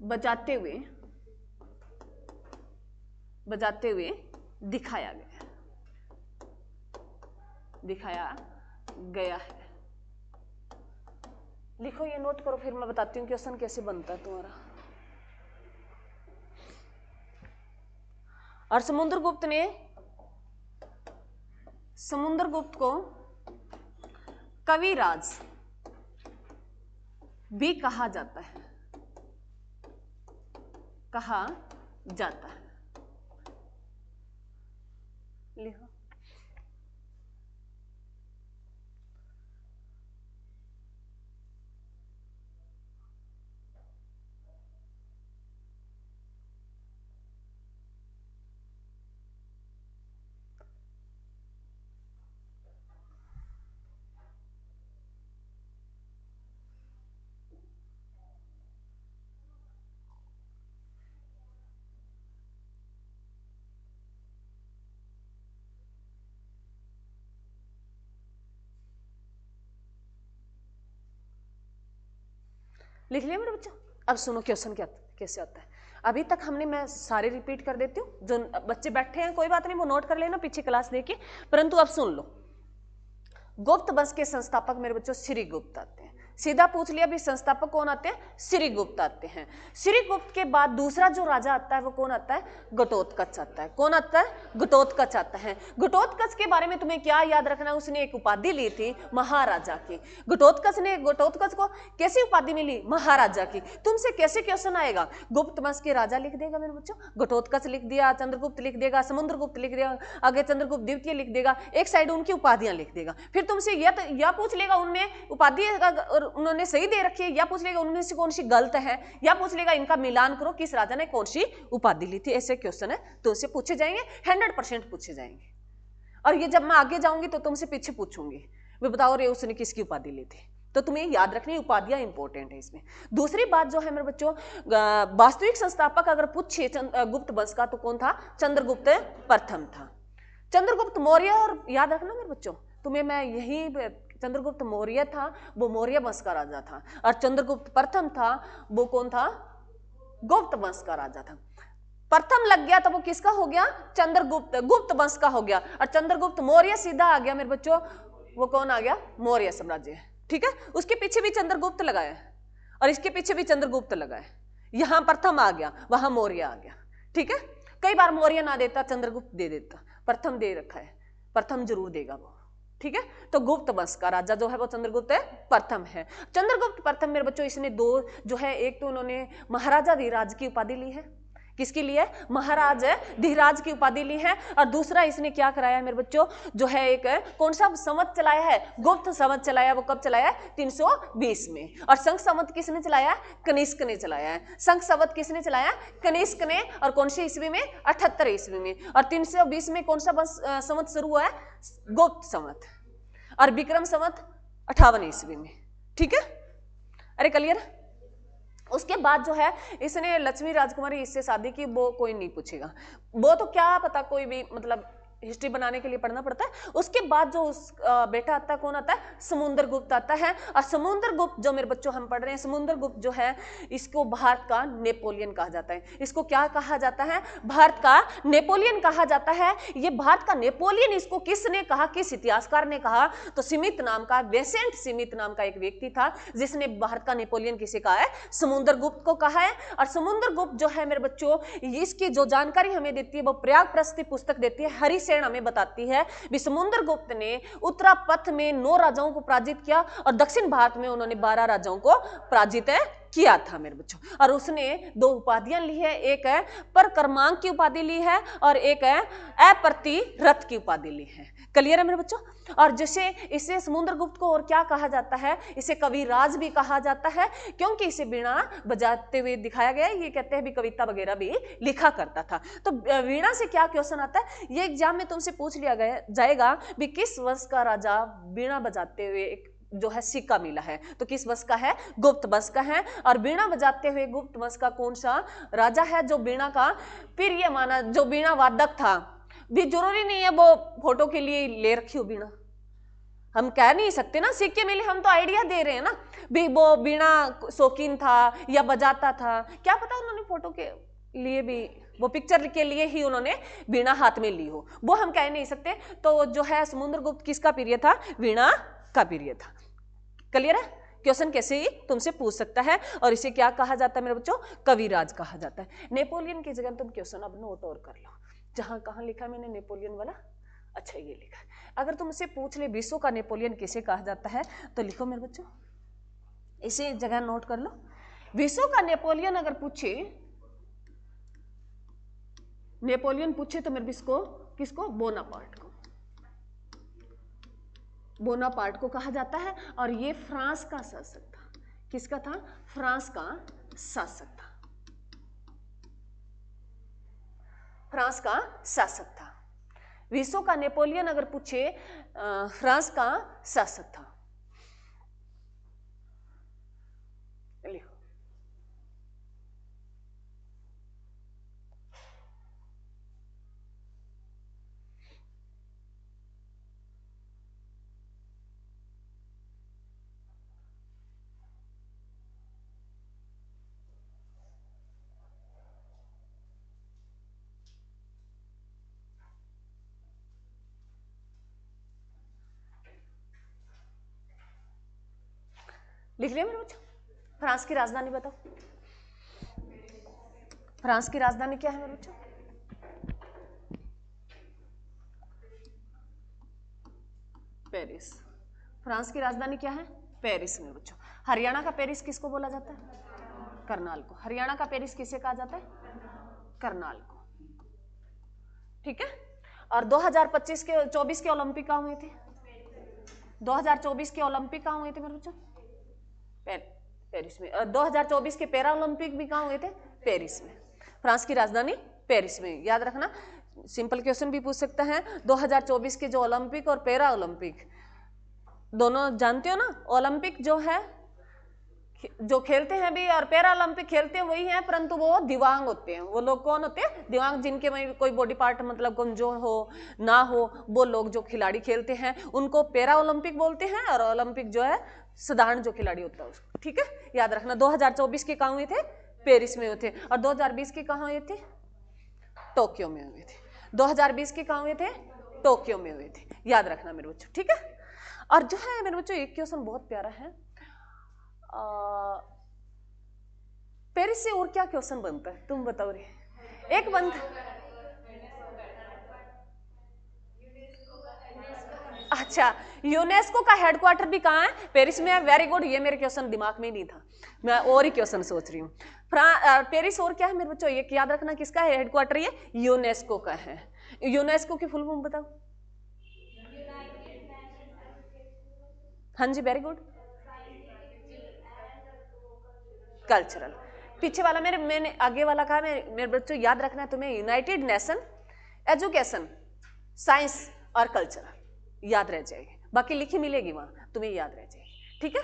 बजाते हुए दिखाया गया है। लिखो, ये नोट करो, फिर मैं बताती हूँ क्वेश्चन कैसे बनता है तुम्हारा। और समुद्रगुप्त को कविराज भी कहा जाता है, लिखो। लिख लिया मेरे बच्चों? अब सुनो क्वेश्चन क्या कैसे आता है। अभी तक हमने, मैं सारे रिपीट कर देती हूँ, जो बच्चे बैठे हैं कोई बात नहीं, वो नोट कर लेना पीछे क्लास देखिए, परंतु अब सुन लो। गुप्त वंश के संस्थापक मेरे बच्चों श्री गुप्त आते हैं। सीधा पूछ लिया, अभी संस्थापक कौन आते हैं? श्री गुप्त आते हैं। श्री गुप्त के बाद दूसरा जो राजा आता है वो कौन आता है? घटोत्कच आता है। कौन आता है? घटोत्कच आता है। घटोत्कच के बारे में तुम्हें क्या याद रखना है? उसने एक उपाधि ली थी महाराजा की। घटोत्कच को कैसी उपाधि मिली? महाराजा की। तुमसे कैसे क्वेश्चन आएगा? गुप्त वंश के राजा लिख देगा मेरे बच्चों, घटोत्कच लिख दिया, चंद्रगुप्त लिख देगा, समुद्रगुप्त लिख देगा, आगे चंद्रगुप्त द्वितीय लिख देगा, एक साइड उनकी उपाधियां लिख देगा। फिर तुमसे यह पूछ लेगा उनमें उपाधि उन्होंने सही दे रखी है, या पूछ लेगा उनमें से कौन सी गलत है, या पूछ लेगा इनका मिलान करो, किस राजा ने कौन सी उपाधि ली थी। ऐसे क्वेश्चन है तुमसे पूछे जाएंगे, 100% पूछे जाएंगे। और ये जब मैं आगे जाऊंगी तो तुमसे पीछे पूछूंगी, वे बताओ रे उसने किसकी उपाधि ली थी। तो तुम्हें याद रखनी, उपाधियां इंपॉर्टेंट है इसमें। दूसरी बात जो है मेरे बच्चों, वास्तविक संस्थापक अगर पूछे गुप्त वंश का तो कौन था? चंद्रगुप्त प्रथम था। चंद्रगुप्त मौर्य, और याद रखना मेरे बच्चों, तुम्हें मैं यही, चंद्रगुप्त मौर्य था, वो मौर्य वंश का राजा था, और चंद्रगुप्त प्रथम था, वो कौन था? गुप्त वंश का राजा था। प्रथम लग गया तो वो किसका हो गया? चंद्रगुप्त, गुप्त वंश का हो गया। और चंद्रगुप्त मौर्य सीधा आ गया मेरे बच्चों, वो कौन आ गया? मौर्य साम्राज्य। ठीक है, उसके पीछे भी चंद्रगुप्त लगाया और इसके पीछे भी चंद्रगुप्त लगाया। यहां प्रथम आ गया, वहां मौर्य आ गया। ठीक है, कई बार मौर्य ना देता, चंद्रगुप्त दे देता, प्रथम दे रखा है, प्रथम जरूर देगा वो। ठीक है, तो गुप्त वंश का राजा जो है वो चंद्रगुप्त प्रथम है। चंद्रगुप्त प्रथम मेरे बच्चों, इसने दो जो है, एक तो उन्होंने महाराजा धीराज की उपाधि ली है। किसके लिए? महाराज धीराज की उपाधि ली है। और दूसरा इसने क्या कराया है मेरे बच्चों, जो है एक कौन सा संवत चलाया है? गुप्त संवत चलाया। वो कब चलाया है? 320 में। और संघ संवत किसने चलाया? कनिष्क ने चलाया है। संघ संवत किसने चलाया? कनिष्क ने। और कौन सी ईस्वी में? 78 ईस्वी में। और 320 में कौन सा संवत शुरू हुआ है? गुप्त संवत। और विक्रम संवत 58 ईस्वी में। ठीक है, अरे क्लियर? उसके बाद जो है इसने लक्ष्मी राजकुमारी इससे शादी की, वो कोई नहीं पूछेगा, वो तो क्या पता, कोई भी मतलब हिस्ट्री बनाने के लिए पढ़ना पड़ता है। उसके बाद जो बेटा आता है, कौन आता है? समुद्रगुप्त आता है। और समुद्रगुप्त जो मेरे बच्चों हम पढ़ रहे हैं, समुद्रगुप्त जो है इसको भारत का नेपोलियन कहा जाता है। इसको क्या कहा जाता है? भारत का नेपोलियन कहा जाता है। ये भारत का नेपोलियन इसको किसने कहा, किस इतिहासकार ने कहा? तो सिमित नाम का, बेसेंट सिमित नाम का एक व्यक्ति था जिसने भारत का नेपोलियन किसे कहा है? समुद्रगुप्त को कहा है। और समुद्रगुप्त जो है मेरे बच्चों, इसकी जो जानकारी हमें देती है वो प्रयागप्रस्थी पुस्तक देती है। हरिसेन हमें बताती है कि समुद्रगुप्त ने उत्तरापथ में 9 राजाओं को पराजित किया और दक्षिण भारत में उन्होंने 12 राजाओं को पराजित किया था मेरे बच्चों। और उसने 2 उपाधियां ली है, एक है पर क्रमांक की उपाधि ली है और एक है अप्रतिरथ की उपाधि ली है। क्लियर है मेरे बच्चों। और जैसे इसे समुद्रगुप्त को और क्या कहा जाता है, इसे कविराज भी कहा जाता है, क्योंकि इसे वीणा बजाते हुए दिखाया गया है। ये कहते हैं भी कविता वगैरह भी लिखा करता था। तो वीणा से क्या क्वेश्चन आता है, ये एग्जाम में तुमसे पूछ लिया गया जाएगा भी किस वंश का राजा वीणा बजाते हुए एक जो है सिक्का मिला है, तो किस वंश का है, गुप्त वंश का है। और वीणा बजाते हुए गुप्त वंश का कौन सा राजा है जो वीणा का प्रिय माना, जो वीणा वादक था। भी जरूरी नहीं है वो फोटो के लिए ले रखी हो वीणा, हम कह नहीं सकते ना, सिक्के मिले, हम तो आइडिया दे रहे हैं ना भी वो वीणा शौकीन था या बजाता था, क्या पता उन्होंने फोटो के लिए भी, वो पिक्चर के लिए ही उन्होंने वीणा हाथ में ली हो, वो हम कह नहीं सकते। तो जो है समुद्रगुप्त किसका पीरियड था, वीणा का पीरियड था। क्लियर है। क्वेश्चन कैसे ही तुमसे पूछ सकता है। और इसे क्या कहा जाता है मेरे बच्चों, कविराज कहा जाता है। नेपोलियन की जगह तुम क्वेश्चन अब नोट और कर लो, जहां कहां लिखा मैंने नेपोलियन वाला, अच्छा ये लिखा है। अगर तुमसे पूछ ले विश्व का नेपोलियन किसे कहा जाता है, तो लिखो मेरे बच्चों, इसे जगह नोट कर लो। विश्व का नेपोलियन अगर पूछे, नेपोलियन पूछे तो मेरे बिस्को किसको, बोनापार्ट को, बोनापार्ट को कहा जाता है। और ये फ्रांस का शासक था, किसका था, फ्रांस का शासक था, फ्रांस का शासक था। विश्व का नेपोलियन अगर पूछे, फ्रांस का शासक था। लिखो, लिख लिया मेरे बच्चों। फ्रांस की राजधानी बताओ, फ्रांस की राजधानी क्या है मेरे बच्चों, पेरिस। फ्रांस की राजधानी क्या है, पेरिस मेरे बच्चों। हरियाणा का पेरिस किसको बोला जाता है, करनाल को। हरियाणा का पेरिस किसे कहा जाता है, करनाल को। ठीक है। और 2025 के 24 के ओलंपिक कहाँ हुए थे, 2024 के ओलंपिक कहाँ हुए थे मेरे बच्चों, पेरिस में। 2024 के पैरा ओलंपिक भी कहाँ हुए थे, पेरिस में। फ्रांस की राजधानी पेरिस में, याद रखना। सिंपल क्वेश्चन भी पूछ सकता है। 2024 के जो ओलंपिक और पैरा ओलंपिक दोनों जानते हो ना, ओलंपिक जो है जो खेलते हैं भी और पैरा ओलंपिक खेलते हैं वही हैं, परंतु वो दिव्यांग होते हैं। वो लोग कौन होते हैं, दिव्यांग, जिनके में कोई बॉडी पार्ट मतलब कमजोर हो ना हो, वो लोग जो खिलाड़ी खेलते हैं उनको पैरा ओलंपिक बोलते हैं, और ओलंपिक जो है साधारण जो खिलाड़ी होता है उसको। ठीक है, याद रखना। 2024 के कहाँ हुए थे, पेरिस में हुए थे। और 2020 के कहाँ हुए थे, टोक्यो में हुए थे। 2020 के कहाँ हुए थे, टोक्यो में हुए थे, याद रखना मेरे बच्चों। ठीक है। और जो है मेरे बच्चों एक क्वेश्चन बहुत प्यारा है, पेरिस से और क्या क्वेश्चन बनता है, तुम बताओ रे। एक बनता, अच्छा, यूनेस्को का हेडक्वार्टर भी कहाँ है, पेरिस में है। वेरी गुड, ये मेरे क्वेश्चन दिमाग में ही नहीं था, मैं और ही क्वेश्चन सोच रही हूँ। पेरिस और क्या है मेरे बच्चों, ये याद रखना किसका है हेडक्वार्टर, ये यूनेस्को का है। यूनेस्को की फुल फॉर्म बताओ। हाँ जी, वेरी गुड, कल्चरल। पीछे वाला मैंने आगे वाला कहा, मेरे बच्चों याद रखना है तुम्हें, यूनाइटेड नेशन एजुकेशन साइंस और कल्चरल याद रह जाएगी, बाकी लिखी मिलेगी वहां, तुम्हें याद रह जाएगी। ठीक है।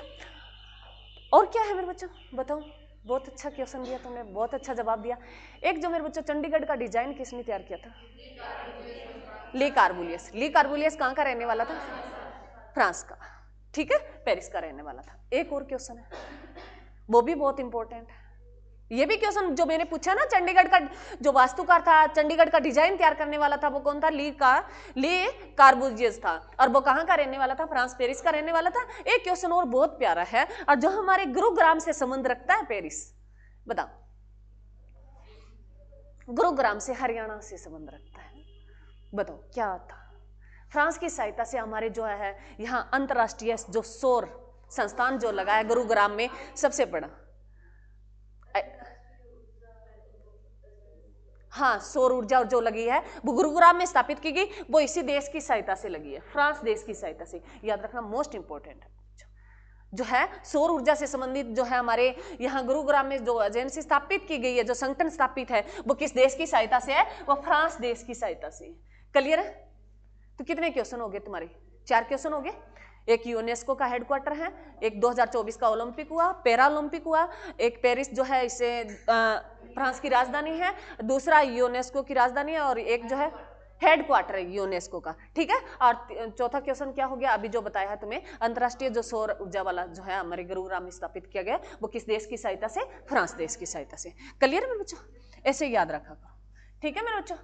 और क्या है मेरे बच्चों बताओ, बहुत अच्छा क्वेश्चन दिया तुमने, बहुत अच्छा जवाब दिया। एक जो मेरे बच्चों चंडीगढ़ का डिजाइन किसने तैयार किया था, ली कार्बुलियस। ली कार्बुलियस कहाँ का रहने वाला था, फ्रांस का। ठीक है, पेरिस का रहने वाला था। एक और क्वेश्चन है, वो भी बहुत इंपॉर्टेंट है। ये भी क्वेश्चन जो मैंने पूछा ना, चंडीगढ़ का जो वास्तुकार था, चंडीगढ़ का डिजाइन तैयार करने वाला था, वो कौन था, ली कार्बुजियस था। और वो कहाँ का रहने वाला था, फ्रांस पेरिस का रहने वाला था। एक क्वेश्चन और बहुत प्यारा है, और जो हमारे गुरुग्राम से संबंध रखता है, पेरिस, बताओ। गुरुग्राम से हरियाणा से संबंध रखता है, बताओ क्या था। फ्रांस की सहायता से हमारे जो है यहाँ अंतरराष्ट्रीय जो सौर संस्थान जो लगा है गुरुग्राम में, सबसे बड़ा हाँ, सौर ऊर्जा जो लगी है वो गुरुग्राम में स्थापित की गई, वो इसी देश की सहायता से लगी है, फ्रांस देश की सहायता से। याद रखना, मोस्ट इंपॉर्टेंट है जो है सौर ऊर्जा से संबंधित जो है हमारे यहाँ गुरुग्राम में जो एजेंसी स्थापित की गई है, जो संगठन स्थापित है, वो किस देश की सहायता से है? वो फ्रांस देश की सहायता से। क्लियर है? तो कितने क्वेश्चन हो गए तुम्हारे? 4 क्वेश्चन हो गए। एक यूनेस्को का हेडक्वार्टर है, एक 2024 का ओलंपिक हुआ, पैरा ओलंपिक हुआ, एक पेरिस जो है इसे फ्रांस की राजधानी है, दूसरा यूनेस्को की राजधानी है, और एक जो है हेडक्वार्टर है यूनेस्को का। ठीक है, और चौथा क्वेश्चन क्या हो गया? अभी जो बताया है तुम्हें, अंतरराष्ट्रीय जो सौर ऊर्जा वाला जो है हमारे गुरुग्राम में स्थापित किया गया, वो किस देश की सहायता से? फ्रांस देश की सहायता से। क्लियर है मेरे बच्चों? ऐसे याद रखा करो। ठीक है मेरे बच्चों?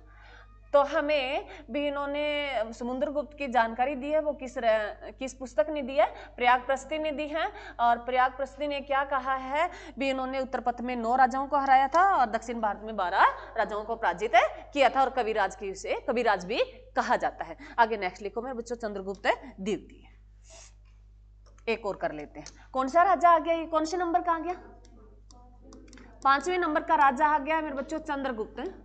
तो हमें भी इन्होंने समुद्रगुप्त की जानकारी दी है, वो किस पुस्तक ने दी है? प्रयागप्रस्ती ने दी है। और प्रयागप्रस्ती ने क्या कहा है भी? इन्होंने उत्तर पथ में 9 राजाओं को हराया था और दक्षिण भारत में 12 राजाओं को पराजित किया था, और कविराज की उसे कविराज भी कहा जाता है। आगे नेक्स्ट लिखो मेरे बच्चों, चंद्रगुप्त द्वितीय। एक और कर लेते हैं। कौन सा राजा आ गया? ये कौन से नंबर का आ गया? 5वें नंबर का राजा आ गया मेरे बच्चों, चंद्रगुप्त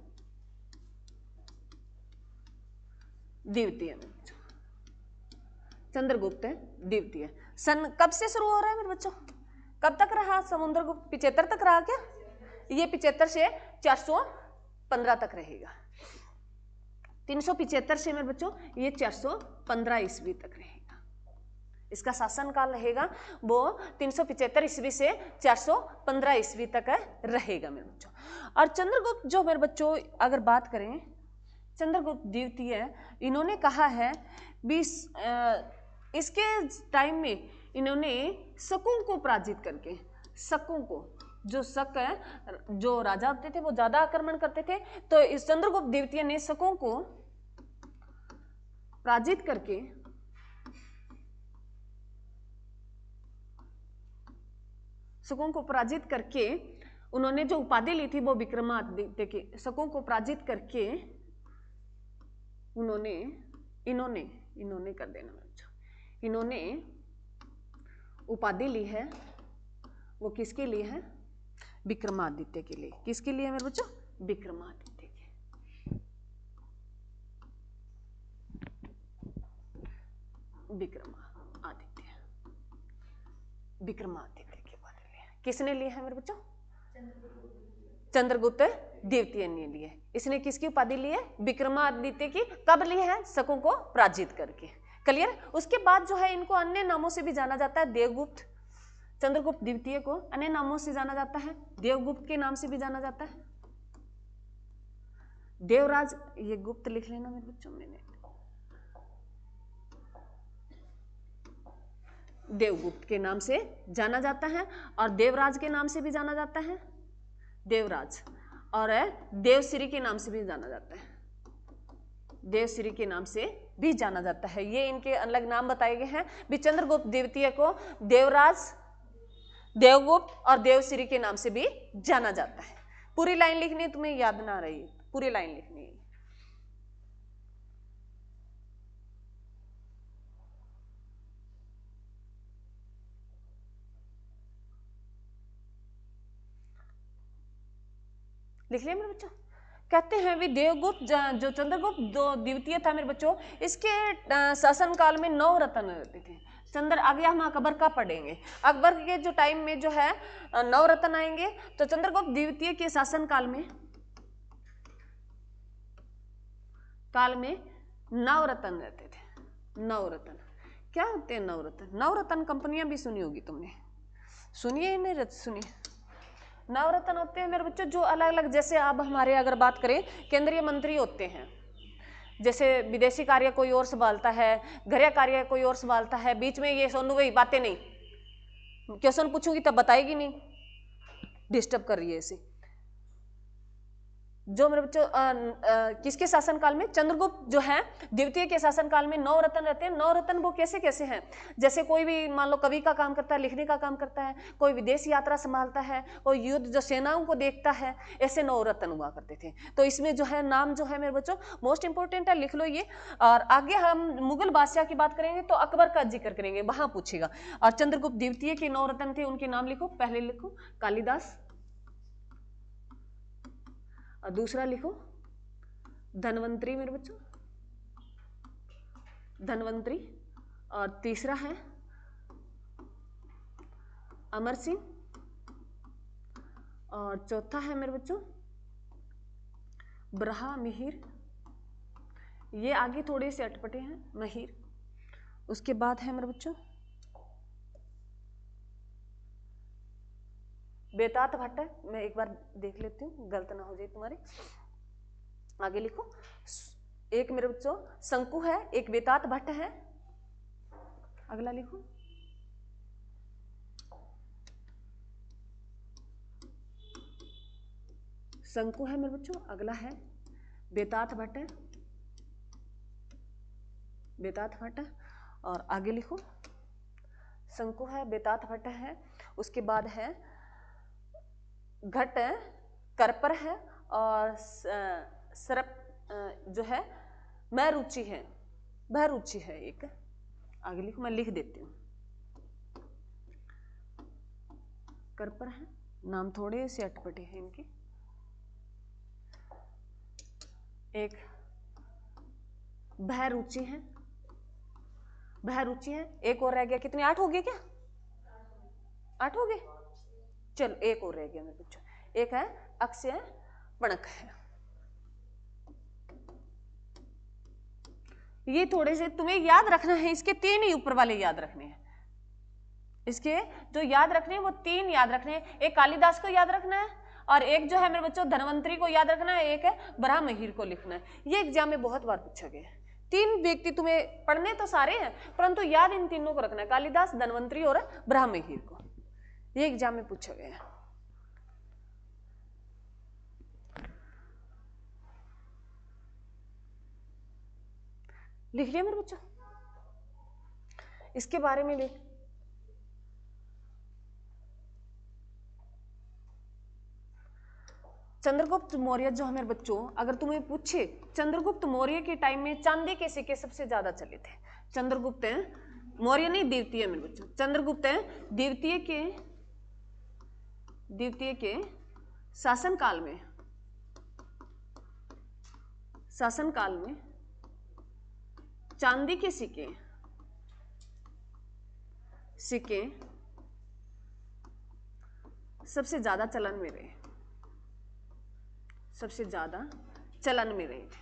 द्वितीय। चंद्रगुप्त द्वितीय सन कब से शुरू हो रहा है मेरे बच्चों? कब तक रहा समुद्रगुप्त? 75 तक रहा क्या? ये 75 से 415 तक रहेगा। 375 से मेरे बच्चों ये 415 ईस्वी तक रहेगा। इसका शासन काल रहेगा वो 375 ईस्वी से 415 ईस्वी तक रहेगा मेरे बच्चों। और चंद्रगुप्त जो मेरे बच्चों अगर बात करें, चंद्रगुप्त द्वितीय, इन्होंने कहा है भी इसके टाइम में इन्होंने शकों को पराजित करके, शकों को, जो शक है जो राजा होते थे वो ज्यादा आक्रमण करते थे, तो इस चंद्रगुप्त द्वितीय ने शकों को पराजित करके उन्होंने जो उपाधि ली थी वो विक्रमादित्य की, शकों को पराजित करके इन्होंने कर देना बच्चों, इन्होंने उपाधि ली है, वो किसके लिए है? विक्रमादित्य के लिए। किसके लिए मेरे बच्चों? विक्रमादित्य के। विक्रमादित्य के उपाधि लिए। किसने लिए है मेरे बच्चों? चंद्रगुप्त द्वितीय ने लिए। इसने किसकी उपाधि ली है? विक्रमादित्य की। कब ली है? शकों को पराजित करके। क्लियर? उसके बाद जो है इनको अन्य नामों से भी जाना जाता है। देवगुप्त, चंद्रगुप्त द्वितीय को अन्य नामों से जाना जाता है, देवगुप्त के नाम से भी जाना जाता है, देवराज, ये गुप्त लिख लेना मेरे बच्चों, मैंने देवगुप्त के नाम से जाना जाता है, और देवराज के नाम से भी जाना जाता है, देवराज, और देवश्री के नाम से भी जाना जाता है, देवश्री के नाम से भी जाना जाता है। ये इनके अलग नाम बताए गए हैं। भी चंद्रगुप्त द्वितीय को देवराज, देवगुप्त और देवश्री के नाम से भी जाना जाता है। पूरी लाइन लिखनी है, तुम्हें याद ना रही, पूरी लाइन लिखनी है। लिख लिया मेरे बच्चों? कहते हैं भी देवगुप्त जो चंद्रगुप्त जो द्वितीय था मेरे बच्चों, इसके शासन काल में 9 रत्न रहते थे। चंद्र आगे हम अकबर का पढ़ेंगे, अकबर के जो टाइम में जो है 9 रत्न आएंगे। तो चंद्रगुप्त द्वितीय के शासन काल में 9 रत्न रहते थे। 9 रत्न क्या होते हैं? 9 रत्न, 9 रत्न कंपनियां भी सुनी होगी तुमने, सुनिए नहीं सुनिए। 9 रत्न होते हैं मेरे बच्चों जो अलग अलग, जैसे अब हमारे अगर बात करें केंद्रीय मंत्री होते हैं, जैसे विदेशी कार्य कोई और संभालता है, गृह कार्य कोई और संभालता है। बीच में ये सोनू भाई बातें नहीं, क्वेश्चन पूछूंगी तब बताएगी नहीं, डिस्टर्ब कर रही है इसे। जो मेरे बच्चों किसके शासनकाल में? चंद्रगुप्त जो है द्वितीय के शासनकाल में 9 रत्न रहते हैं। 9 रत्न वो कैसे कैसे हैं? जैसे कोई भी मान लो कवि का काम करता है, लिखने का काम करता है, कोई विदेश यात्रा संभालता है, कोई युद्ध जो सेनाओं को देखता है, ऐसे 9 रत्न हुआ करते थे। तो इसमें जो है नाम जो है मेरे बच्चों मोस्ट इंपोर्टेंट है, लिख लो ये। और आगे हम मुगल बादशाह की बात करेंगे तो अकबर का जिक्र करेंगे, वहां पूछेगा। और चंद्रगुप्त द्वितीय के 9 रत्न थे, उनके नाम लिखो। पहले लिखो कालिदास, और दूसरा लिखो धनवंतरी मेरे बच्चों, धनवंतरी। और तीसरा है अमर सिंह। और चौथा है मेरे बच्चों ब्रहा मिहिर। ये आगे थोड़े से अटपटे हैं, महिर। उसके बाद है मेरे बच्चों बेतात भट्ट है। मैं एक बार देख लेती हूँ, गलत ना हो जाए तुम्हारे। आगे लिखो, एक मेरे बच्चों शंकु है, एक बेतात भट्ट है। अगला लिखो शंकु है मेरे बच्चों, अगला है बेतात भट्ट है, बेतात भट्ट। और आगे लिखो शंकु है, बेतात भट्ट है। उसके बाद है घट करपर है और सरप जो है महरुचि है, महरुचि है एक। आगे लिखो, मैं लिख देती हूँ। करपर है, नाम थोड़े से अटपटे हैं इनके। एक भयरुचि है, भयरुचि है। एक और रह गया, कितने 8 हो गए क्या? 8 हो गए। चलो एक और रह गया मेरे बच्चों, एक है अक्षय पणक है। ये थोड़े से तुम्हें याद रखना है, इसके 3 ही ऊपर वाले याद रखने हैं। इसके जो याद रखने हैं वो 3 याद रखने हैं। एक कालिदास को याद रखना है, और एक जो है मेरे बच्चों धनवंतरी को याद रखना है, एक है ब्रहा मिहिर को लिखना है। ये एग्जाम में बहुत बार पूछा गया है। 3 व्यक्ति तुम्हें पढ़ने तो सारे हैं, परंतु याद इन तीनों को रखना है, कालिदास, धनवंतरी और ब्रहा मिहिर को। ये एग्जाम में पूछा गया है। लिख लिया मेरे बच्चों? इसके बारे में लिख। चंद्रगुप्त मौर्य जो है मेरे बच्चों, अगर तुम्हें पूछे चंद्रगुप्त मौर्य के टाइम में चांदी के सिक्के सबसे ज्यादा चले थे। चंद्रगुप्त मौर्य नहीं, द्वितीय मेरे बच्चों, चंद्रगुप्त द्वितीय के शासनकाल में चांदी के सिक्के सबसे ज्यादा चलन में रहे, सबसे ज्यादा चलन में रहे थे।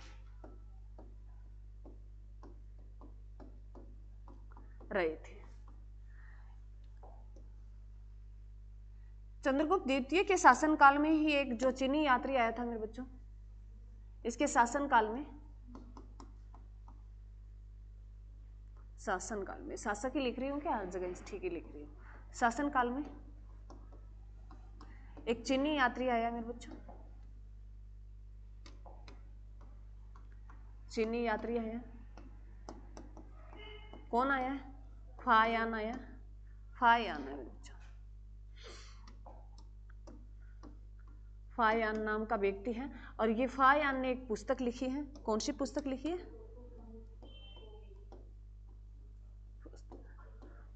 चंद्रगुप्त द्वितीय के शासनकाल में ही एक जो चीनी यात्री आया था मेरे बच्चों, इसके शासनकाल में शासक ही लिख रही हूँ क्या? हर जगह ठीक ही लिख रही हूँ। शासनकाल में एक चीनी यात्री आया मेरे बच्चों, चीनी यात्री आया। कौन आया है? फायान आया, फायान है मेरे बच्चों। फायान नाम का व्यक्ति है, और ये फायान ने एक पुस्तक लिखी है। कौन सी पुस्तक लिखी है?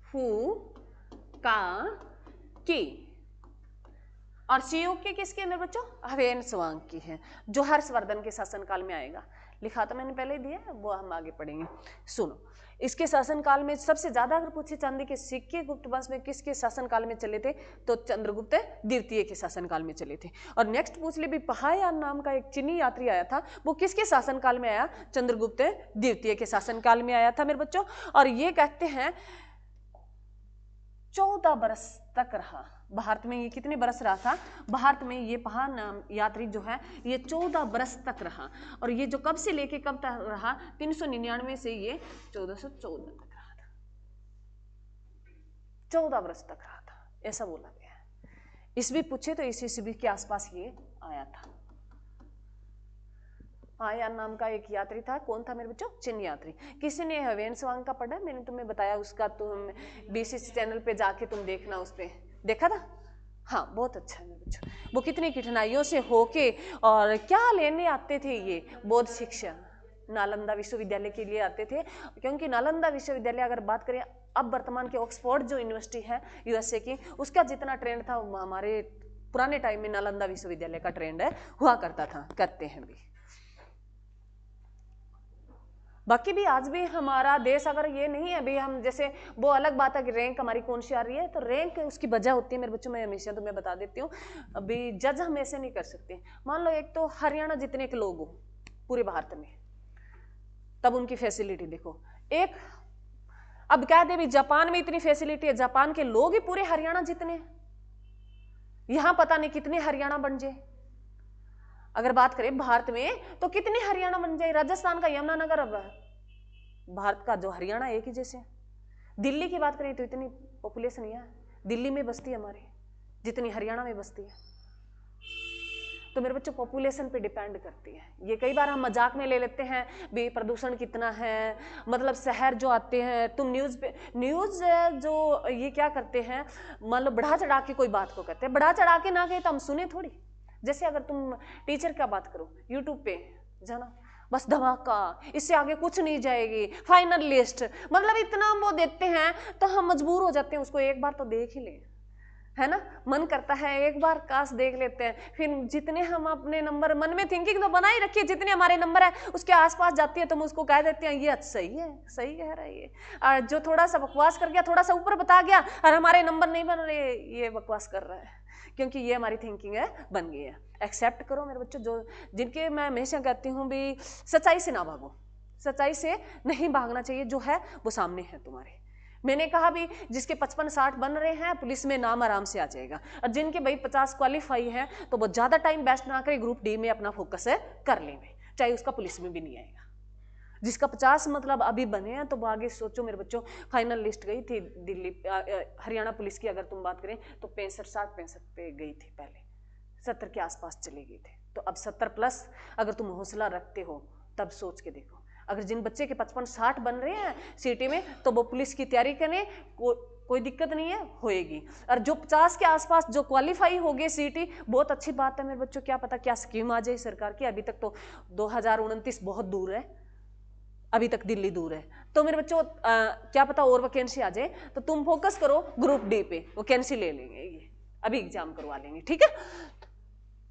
फू का की। और शिवयोग के किसके मेरे बच्चों? ह्वेनत्सांग की है, जो हर्षवर्धन के शासनकाल में आएगा। लिखा तो मैंने पहले ही दिया है, वो हम आगे पढ़ेंगे। सुनो, इसके शासनकाल में सबसे ज्यादा अगर पूछे चांदी के सिक्के गुप्त वंश में किसके शासनकाल में चले थे, तो चंद्रगुप्त द्वितीय के शासनकाल में चले थे। और नेक्स्ट पूछ ले भी, पहायान नाम का एक चीनी यात्री आया था, वो किसके शासनकाल में आया? चंद्रगुप्त द्वितीय के शासनकाल में आया था मेरे बच्चों। और ये कहते हैं 14 बरस तक रहा भारत में। ये कितने बरस रहा था भारत में? ये पहायान यात्री जो है ये 14 बरस तक रहा। और ये जो कब से लेके कब तक रहा? 399 से ये 1414 तक रहा था। 14 बरस तक रहा था, ऐसा बोला गया है। ईस्वी पूछे तो इस ईस्वी के आसपास ये आया था। पहायान नाम का एक यात्री था। कौन था मेरे बच्चों? चीनी यात्री। किसी ने ह्वेनत्सांग का पढ़ा? मैंने तुम्हें बताया उसका, तुम बीसीसी चैनल पे जाके तुम देखना, उस पे देखा था। हाँ, बहुत अच्छा है मेरे बच्चों। वो कितनी कठिनाइयों से होके और क्या लेने आते थे ये बौद्ध शिक्षा, नालंदा विश्वविद्यालय के लिए आते थे। क्योंकि नालंदा विश्वविद्यालय अगर बात करें अब वर्तमान के ऑक्सफोर्ड जो यूनिवर्सिटी है यूएसए की, उसका जितना ट्रेंड था हमारे पुराने टाइम में नालंदा विश्वविद्यालय का ट्रेंड है, हुआ करता था, करते हैं भी। बाकी भी आज भी हमारा देश अगर ये नहीं है अभी, हम जैसे वो अलग बात है कि रैंक हमारी कौन सी आ रही है, तो रैंक उसकी वजह होती है मेरे बच्चों, मैं हमेशा तुम्हें बता देती हूँ। अभी जज हम ऐसे नहीं कर सकते। मान लो एक तो हरियाणा जितने के लोग हो पूरे भारत में, तब उनकी फैसिलिटी देखो। एक अब क्या दे भी, जापान में इतनी फैसिलिटी है, जापान के लोग ही पूरे हरियाणा जितने, यहां पता नहीं कितने हरियाणा बन जाए। अगर बात करें भारत में तो कितने हरियाणा बन जाए, राजस्थान का यमुनानगर, अब भारत का जो हरियाणा एक ही जैसे। दिल्ली की बात करें तो इतनी पॉपुलेशन है, दिल्ली में बसती है हमारी जितनी हरियाणा में बसती है। तो मेरे बच्चों पॉपुलेशन पे डिपेंड करती है। ये कई बार हम मजाक में ले लेते हैं भी प्रदूषण कितना है, मतलब शहर जो आते हैं, तुम न्यूज जो ये क्या करते हैं, मान लो बढ़ा चढ़ा के कोई बात को कहते हैं, बढ़ा चढ़ा के ना कहे तो हम सुने थोड़ी। जैसे अगर तुम टीचर का बात करो यूट्यूब पे जाना, बस धमाका, इससे आगे कुछ नहीं जाएगी, फाइनल लिस्ट, मतलब इतना वो देते हैं तो हम मजबूर हो जाते हैं उसको एक बार तो देख ही ले, है ना, मन करता है एक बार काश देख लेते हैं। फिर जितने हम अपने नंबर, मन में थिंकिंग तो बना ही रखिए, जितने हमारे नंबर है उसके आसपास जाती है तो हम उसको कह देते हैं ये सही है, सही कह रहा है ये, और जो थोड़ा सा बकवास कर गया, थोड़ा सा ऊपर बता गया और हमारे नंबर नहीं बन रहे, ये बकवास कर रहा है, क्योंकि ये हमारी थिंकिंग है, बन गई है। एक्सेप्ट करो मेरे बच्चों, जो जिनके मैं हमेशा कहती हूँ भी सच्चाई से ना भागो, सच्चाई से नहीं भागना चाहिए, जो है वो सामने है तुम्हारे। मैंने कहा भी जिसके 55-60 बन रहे हैं पुलिस में नाम आराम से आ जाएगा, और जिनके भाई 50 क्वालिफाई है तो वो ज्यादा टाइम वेस्ट ना करे, ग्रुप डी में अपना फोकस है कर लेंगे, चाहे उसका पुलिस में भी नहीं आएगा। जिसका 50 मतलब अभी बने हैं तो वो आगे सोचो मेरे बच्चों। फाइनल लिस्ट गई थी दिल्ली हरियाणा पुलिस की, अगर तुम बात करें तो 65 पे गई थी, पहले 70 के आसपास चले गए थे, तो अब 70 प्लस अगर तुम हौसला रखते हो तब सोच के देखो। अगर जिन बच्चे के 55-60 बन रहे हैं सिटी में तो वो पुलिस की तैयारी करें, कोई दिक्कत नहीं है, होएगी। और जो 50 के आसपास जो क्वालिफाई हो गए सीटी, बहुत अच्छी बात है मेरे बच्चों, क्या पता क्या स्कीम आ जाए सरकार की, अभी तक तो 2029 बहुत दूर है, अभी तक दिल्ली दूर है, तो मेरे बच्चों क्या पता और वैकेंसी आ जाए, तो तुम फोकस करो ग्रुप डी पे, वैकेंसी ले लेंगे, ये अभी एग्जाम करवा लेंगे, ठीक है।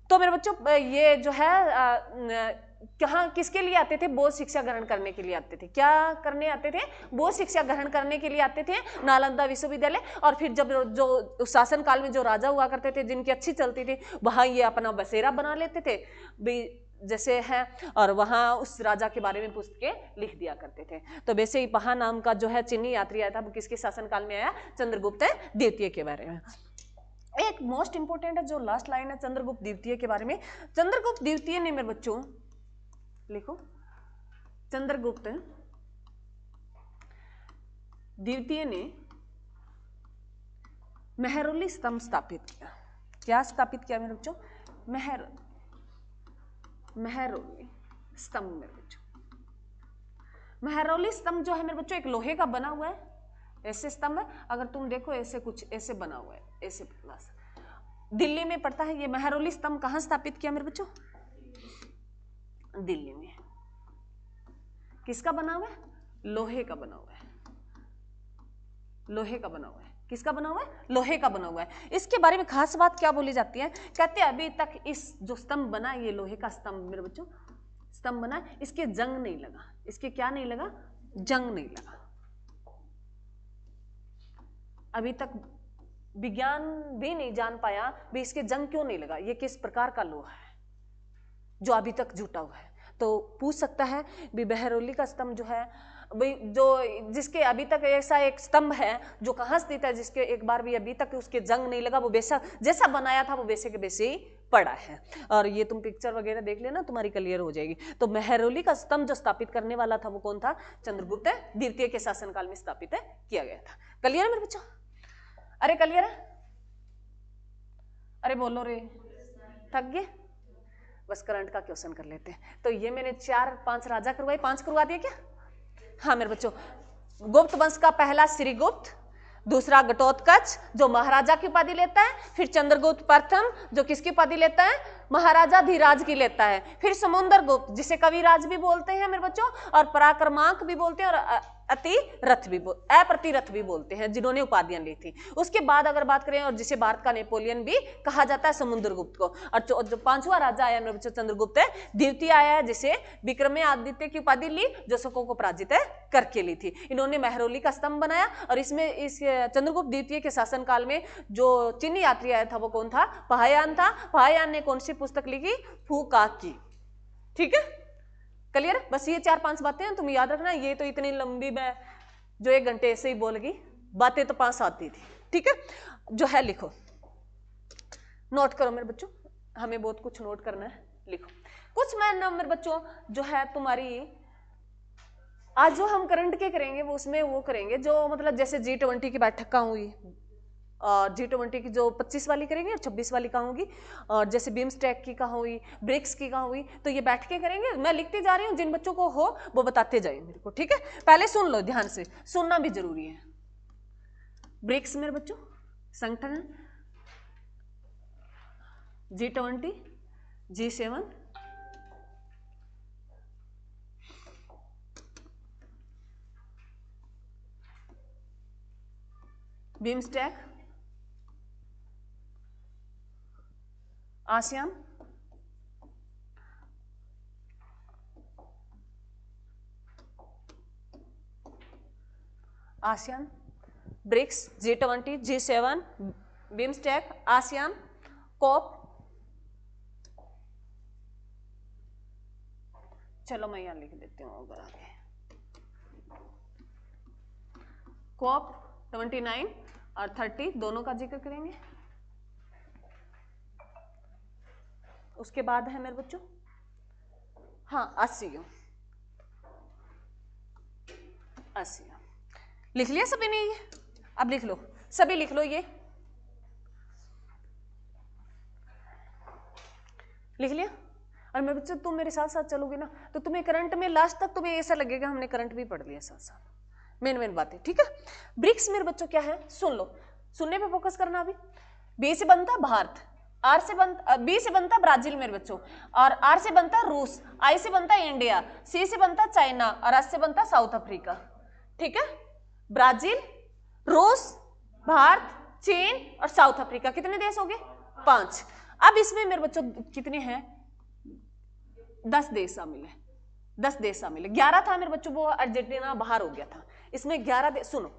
तो मेरे बच्चों ये जो है कहाँ किसके लिए आते थे, बोध शिक्षा ग्रहण करने के लिए आते थे, क्या करने आते थे, बोध शिक्षा ग्रहण करने के लिए आते थे नालंदा विश्वविद्यालय। और फिर जब जो शासन काल में जो राजा हुआ करते थे, जिनकी अच्छी चलती थी, वहां ये अपना बसेरा बना लेते थे भी जैसे है, और वहां उस राजा के बारे में पुस्तकें लिख दिया करते थे। तो वैसे ही पहा नाम का जो है चीनी यात्री आया था, वो किसके शासन काल में आया, चंद्रगुप्त द्वितीय के बारे में। एक मोस्ट इंपोर्टेंट है जो लास्ट लाइन है चंद्रगुप्त द्वितीय के बारे में। चंद्रगुप्त द्वितीय ने मेरे बच्चों लिखो, चंद्रगुप्त द्वितीय ने मेहरौली स्तंभ स्थापित किया। क्या स्थापित किया मेरे बच्चों, मेहरौली स्तंभ। मेरे बच्चों मेहरौली स्तंभ जो है मेरे बच्चों एक लोहे का बना हुआ है, ऐसे स्तंभ है, अगर तुम देखो ऐसे कुछ ऐसे बना हुआ है, ऐसे प्लस दिल्ली में पड़ता है। ये मेहरौली स्तंभ कहां स्थापित किया मेरे बच्चों, दिल्ली में। किसका बना हुआ है, लोहे का बना हुआ है, लोहे का बना हुआ है। किसका बना हुआ है, लोहे का बना हुआ है। इसके बारे में खास बात क्या बोली जाती है, कहते हैं अभी तक इस जो स्तंभ बना, ये लोहे का स्तंभ मेरे बच्चों स्तंभ बना, इसके जंग नहीं लगा, इसके क्या नहीं लगा, जंग नहीं लगा। अभी तक विज्ञान भी नहीं जान पाया भी इसके जंग क्यों नहीं लगा, ये किस प्रकार का लोहा है जो अभी तक जुटा हुआ है। तो पूछ सकता है भी मेहरौली का स्तंभ जो है भाई, जो जिसके अभी तक ऐसा एक स्तंभ है जो कहाँ स्थित है, जिसके एक बार भी अभी तक उसके जंग नहीं लगा, वो वैसा जैसा बनाया था वो वैसे के वैसे ही पड़ा है। और ये तुम पिक्चर वगैरह देख लेना, तुम्हारी क्लियर हो जाएगी। तो मेहरौली का स्तंभ जो स्थापित करने वाला था वो कौन था, चंद्रगुप्त द्वितीय के शासनकाल में स्थापित किया गया था। क्लियर है मेरे बच्चों, अरे क्लियर है, अरे बोलो रे, थक गए, बस करंट का क्वेश्चन कर लेते हैं। तो ये मैंने 4-5 राजा करवाए, 5 करवा दिए क्या, हाँ मेरे बच्चों। गुप्त वंश का पहला श्रीगुप्त, दूसरा घटोत्कच जो महाराजा की उपाधि लेता है, फिर चंद्रगुप्त प्रथम जो किसकी उपाधि लेता है, महाराजा धीराज की लेता है, फिर समुद्रगुप्त जिसे कविराज भी बोलते हैं मेरे बच्चों, और पराक्रमांक भी बोलते हैं, और अप्रतिरथ भी बोलते हैं, जिन्होंने उपाधियां ली थी। उसके बाद अगर बात करें, और जिसे भारत का नेपोलियन भी कहा जाता है, समुद्रगुप्त को। और जो पांचवा राजा आया मेरे बच्चों चंद्रगुप्त है। द्वितीय आया है जिसे विक्रमादित्य की उपाधि ली, जो शकों को पराजित करके ली थी। इन्होंने मेहरौली का स्तंभ बनाया, और इसमें इस चंद्रगुप्त द्वितीय के शासनकाल में जो चीनी यात्री आया था वो कौन था? पहायान था। पहायान ने कौन सी पुस्तक लिखी? फूकाक की। ठीक है, क्लियर? बस ये 4-5 बातें हैं, तुम याद रखना। ये तो इतनी लंबी, मैं जो 1 घंटे ऐसे ही बोल गई, बातें तो 5 आती थी। ठीक है, जो है लिखो, नोट करो मेरे बच्चों, हमें बहुत कुछ नोट करना है, लिखो कुछ। मैं ना मेरे बच्चों जो है तुम्हारी आज जो हम करंट के करेंगे वो उसमें वो करेंगे जो मतलब जैसे G20 की बैठक कहाँ हुई, और G20 की जो 25 वाली करेंगे और 26 वाली कहाँ होगी, और जैसे बिम्स्टेक की कहाँ हुई, ब्रिक्स की कहाँ हुई, तो ये बैठ के करेंगे। मैं लिखती जा रही हूँ, जिन बच्चों को हो वो बताते जाइए मेरे को। ठीक है, पहले सुन लो, ध्यान से सुनना भी जरूरी है। ब्रिक्स मेरे बच्चों संगठन है, G20, G7, BIMSTEC, ASEAN, ASEAN, BRICS, G20, G7, BIMSTEC, ASEAN, COP. चलो मैं यहां लिख देती हूँ अगर आगे, कोप 29 और 30 दोनों का जिक्र करेंगे। उसके बाद है मेरे बच्चों, हाँ, ASEAN लिख लिया सभी ने? ये अब लिख लो, सभी लिख लो, ये लिख लिया। और मेरे बच्चों तुम मेरे साथ साथ चलोगे ना तो तुम्हें करंट में लास्ट तक तुम्हें ऐसा लगेगा हमने करंट भी पढ़ लिया साथ साथ, मेन बातें। ठीक है, ब्रिक्स मेरे बच्चों क्या है, सुन लो, सुनने पे फोकस करना। अभी बी से बनता भारत, आर से बनता, बी से बनता ब्राजील मेरे बच्चों, और आर से बनता रूस, आई से बनता इंडिया, सी से बनता चाइना, और एस से बनता साउथ अफ्रीका। ठीक है, ब्राजील, रूस, भारत, चीन और साउथ अफ्रीका, कितने देश हो गए? 5। अब इसमें मेरे बच्चों कितने हैं? 10 देश शामिल है, 10 देश शामिल है। 11 था मेरे बच्चों, वो अर्जेंटीना बाहर हो गया था। इसमें 11 देश, सुनो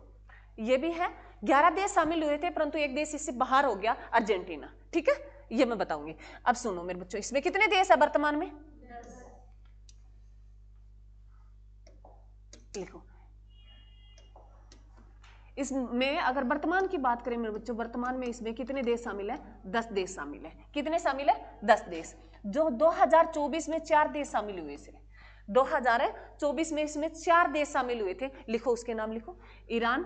ये भी है, 11 देश शामिल हुए थे, परंतु एक देश इससे बाहर हो गया, अर्जेंटीना। ठीक है, ये मैं बताऊंगी। अब सुनो मेरे बच्चों, इसमें कितने देश है वर्तमान में? 10। लिखो, इसमें अगर वर्तमान की बात करें मेरे बच्चों, वर्तमान में इसमें कितने देश शामिल है? 10 देश शामिल है। कितने शामिल है? 10 देश। जो 2024 में 4 देश शामिल हुए थे, 2024 में इसमें 4 देश शामिल हुए थे। लिखो उसके नाम, लिखो, ईरान,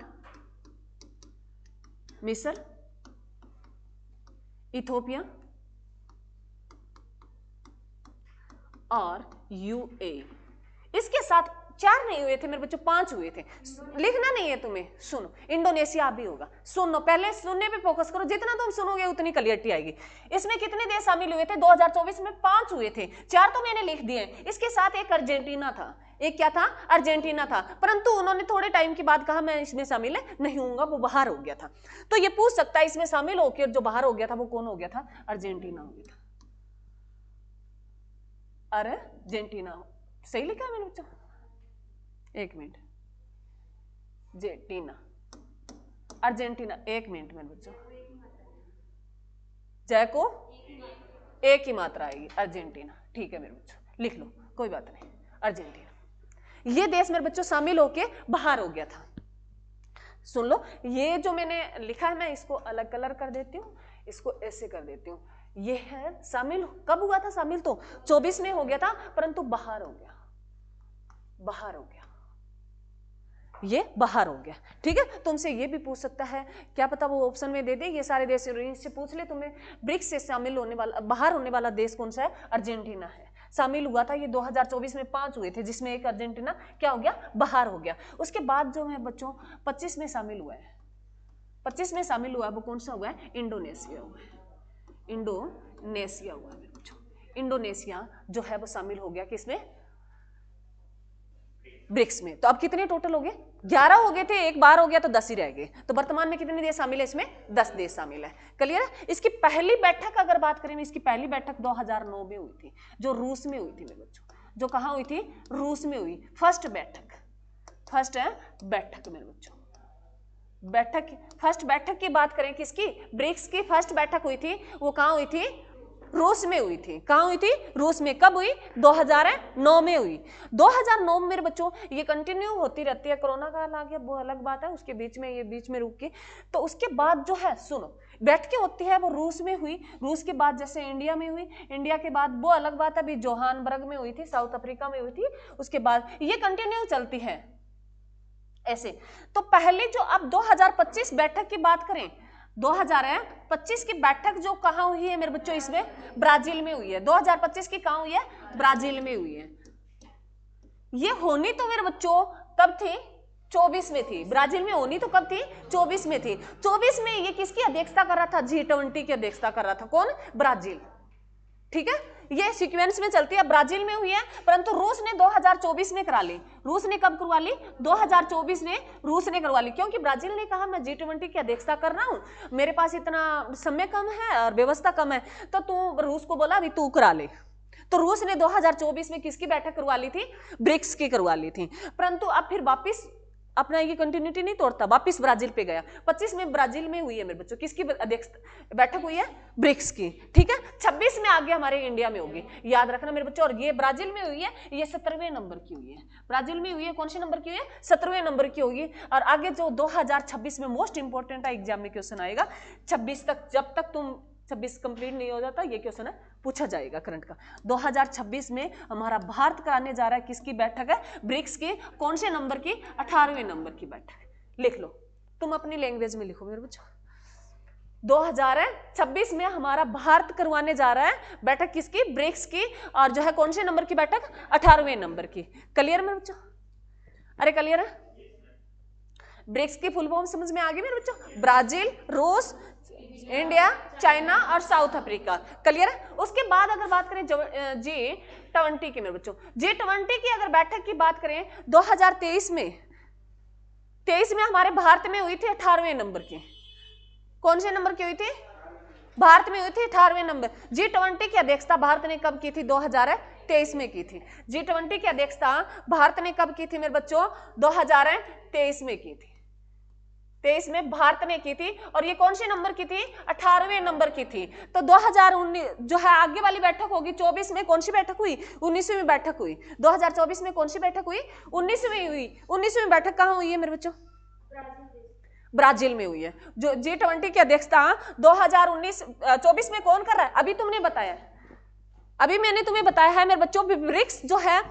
मिस्र, इथोपिया और यूएई। इसके साथ 4 नहीं हुए थे मेरे बच्चों, 5 हुए थे। लिखना नहीं है तुम्हें, सुनो, इंडोनेशिया भी होगा। सुनो, पहले सुनने पे फोकस करो, जितना तुम सुनोगे उतनी क्लियरिटी आएगी। इसमें कितने देश शामिल हुए थे? 2024 में 5 हुए थे, 4 तो मैंने लिख दिए। इसके साथ एक अर्जेंटीना था, एक क्या था? अर्जेंटीना था, परंतु उन्होंने थोड़े टाइम के बाद कहा मैं इसमें शामिल नहीं हूंगा, वो बाहर हो गया था। तो ये पूछ सकता है इसमें शामिल होकर जो बाहर हो गया था वो कौन हो गया था? अर्जेंटीना हो गया था। अर्जेंटीना सही लिखा है मैंने बच्चों? एक मिनट, जेटीना, अर्जेंटीना, एक मिनट मेरे बच्चों, जय को एक ही मात्रा आएगी, अर्जेंटीना। ठीक है मेरे बच्चों, लिख लो, कोई बात नहीं, अर्जेंटीना। ये देश मेरे बच्चों शामिल होके बाहर हो गया था। सुन लो, ये जो मैंने लिखा है मैं इसको अलग कलर कर देती हूँ, इसको ऐसे कर देती हूँ। ये है शामिल, कब हुआ था शामिल? तो 24 में हो गया था, परंतु बाहर हो गया, बाहर हो गया, ये बाहर हो गया। ठीक है, तुमसे ये भी पूछ सकता है, क्या पता वो ऑप्शन में दे दे, ये सारे देश से पूछ ले तुम्हें, ब्रिक्स से शामिल होने वाला, बाहर होने वाला देश कौन सा है? अर्जेंटीना है। शामिल हुआ था ये 2024 में 5 हुए थे, जिसमें एक अर्जेंटीना क्या हो गया? बाहर हो गया। उसके बाद जो है बच्चों 25 में शामिल हुआ है, 25 में शामिल हुआ है, वो कौन सा हुआ है? इंडोनेशिया हुआ है, इंडोनेशिया हुआ है। इंडोनेशिया जो है वो शामिल हो गया किसमें? ब्रिक्स में। तो अब कितने टोटल हो गए? 11 हो गए थे, एक बार हो गया तो 10 ही रह गए। तो वर्तमान में कितने देश शामिल है इसमें? 10 देश शामिल है। क्लियर है? इसकी पहली बैठक अगर बात करें, इसकी पहली बैठक 2009 में हुई थी, जो रूस में हुई थी मेरे बच्चों। जो कहाँ हुई थी? रूस में हुई। फर्स्ट बैठक मेरे बच्चों, फर्स्ट बैठक की बात करें किसकी? ब्रिक्स की फर्स्ट बैठक हुई थी, वो कहाँ हुई थी? रूस में हुई थी। कहाँ हुई थी? रूस में। कब हुई? 2009 में हुई। 2009 में मेरे बच्चों ये कंटिन्यू होती रहती है। कोरोना काल आ गया वो अलग बात है, उसके बीच में रुक के, तो उसके बाद जो है सुनो बैठ के होती है वो रूस में हुई। रूस के बाद जैसे इंडिया में हुई, इंडिया के बाद वो अलग बात है, अभी जोहानबर्ग में हुई थी, साउथ अफ्रीका में हुई थी। उसके बाद ये कंटिन्यू चलती है ऐसे। तो पहले जो अब 2025 बैठक की बात करें, 2025 की बैठक जो कहाँ हुई है मेरे बच्चों? इसमें ब्राजील में हुई है। 2025 की कहाँ हुई है? ब्राजील में हुई है। ये होनी तो मेरे बच्चों कब थी? 24 में थी। ब्राजील में होनी तो कब थी? 24 में थी। 24 में ये किसकी अध्यक्षता कर रहा था? G20 की अध्यक्षता कर रहा था। कौन? ब्राजील। ठीक है, ये सीक्वेंस में चलती है। ब्राजील में हुई है, परंतु रूस ने 2024 में करा ली। रूस ने कब करवा ली? 2024 ने रूस ने करवा ली, क्योंकि ब्राजील ने कहा मैं G20 की अध्यक्षता कर रहा हूं, मेरे पास इतना समय कम है और व्यवस्था कम है, तो तू रूस को बोला अभी तू करा ले। तो रूस ने 2024 में किसकी बैठक करवा ली थी? ब्रिक्स की करवा ली थी। परंतु अब फिर वापिस अपना ये कंटिन्यूटी नहीं तोड़ता, वापिस ब्राजील पे गया। 25 में ब्राजील में हुई है मेरे बच्चों, किसकी अध्यक्ष बैठक हुई है? ब्रिक्स की। ठीक है, 26 में आगे हमारे इंडिया में होगी, याद रखना मेरे बच्चों। और ये ब्राजील में हुई है, ये 17वें नंबर की हुई है। ब्राजील में हुई है, कौन से नंबर की हुई है? 17वें नंबर की होगी। और आगे जो 2026 में मोस्ट इंपॉर्टेंट है, एग्जाम में क्वेश्चन आएगा 26 तक, जब तक तुम 26 कंप्लीट नहीं हो जाता ये क्वेश्चन है पूछा जाएगा करंट का। 2026 में हमारा भारत कराने जा रहा है किसकी बैठक है? ब्रिक्स की। कौन से नंबर की? 18वें नंबर की बैठक। लिख लो, तुम अपनी लैंग्वेज में लिखो मेरे बच्चों। 2026 में हमारा भारत करवाने जा रहा है बैठक किसकी? ब्रिक्स की। और जो है कौन से नंबर की बैठक? 18वें नंबर की। क्लियर मेरे बच्चों? अरे क्लियर है? ब्रिक्स की फुल फॉर्म समझ में आ गई मेरे बच्चों? ब्राजील, रूस, इंडिया, चाइना और साउथ अफ्रीका। क्लियर है? उसके बाद अगर बात करें G20 की मेरे बच्चों, G20 की अगर बैठक की बात करें 2023 में हमारे भारत में हुई थी 18वें नंबर की। कौन से नंबर की हुई थी? भारत में हुई थी 18वें नंबर। G20 की अध्यक्षता भारत ने कब की थी? 2023 में की थी। G20 की अध्यक्षता भारत ने कब की थी मेरे बच्चों? 2023 में की थी। 23 में भारत ने की थी। और ये कौन से नंबर की थी? 18वें नंबर की थी। तो 2019 जो है आगे वाली बैठक होगी 24 में। कौन सी बैठक हुई? 19वीं बैठक हुई। 2024 में कौन सी बैठक हुई? 19वीं हुई। 19वीं बैठक कहाँ हुई है मेरे बच्चों? ब्राजील में हुई है। जो G20 की अध्यक्षता 2024 में कौन कर रहा है? अभी तुमने बताया, अभी मैंने तुम्हें बताया है मेरे बच्चों। ब्रिक्स जो है,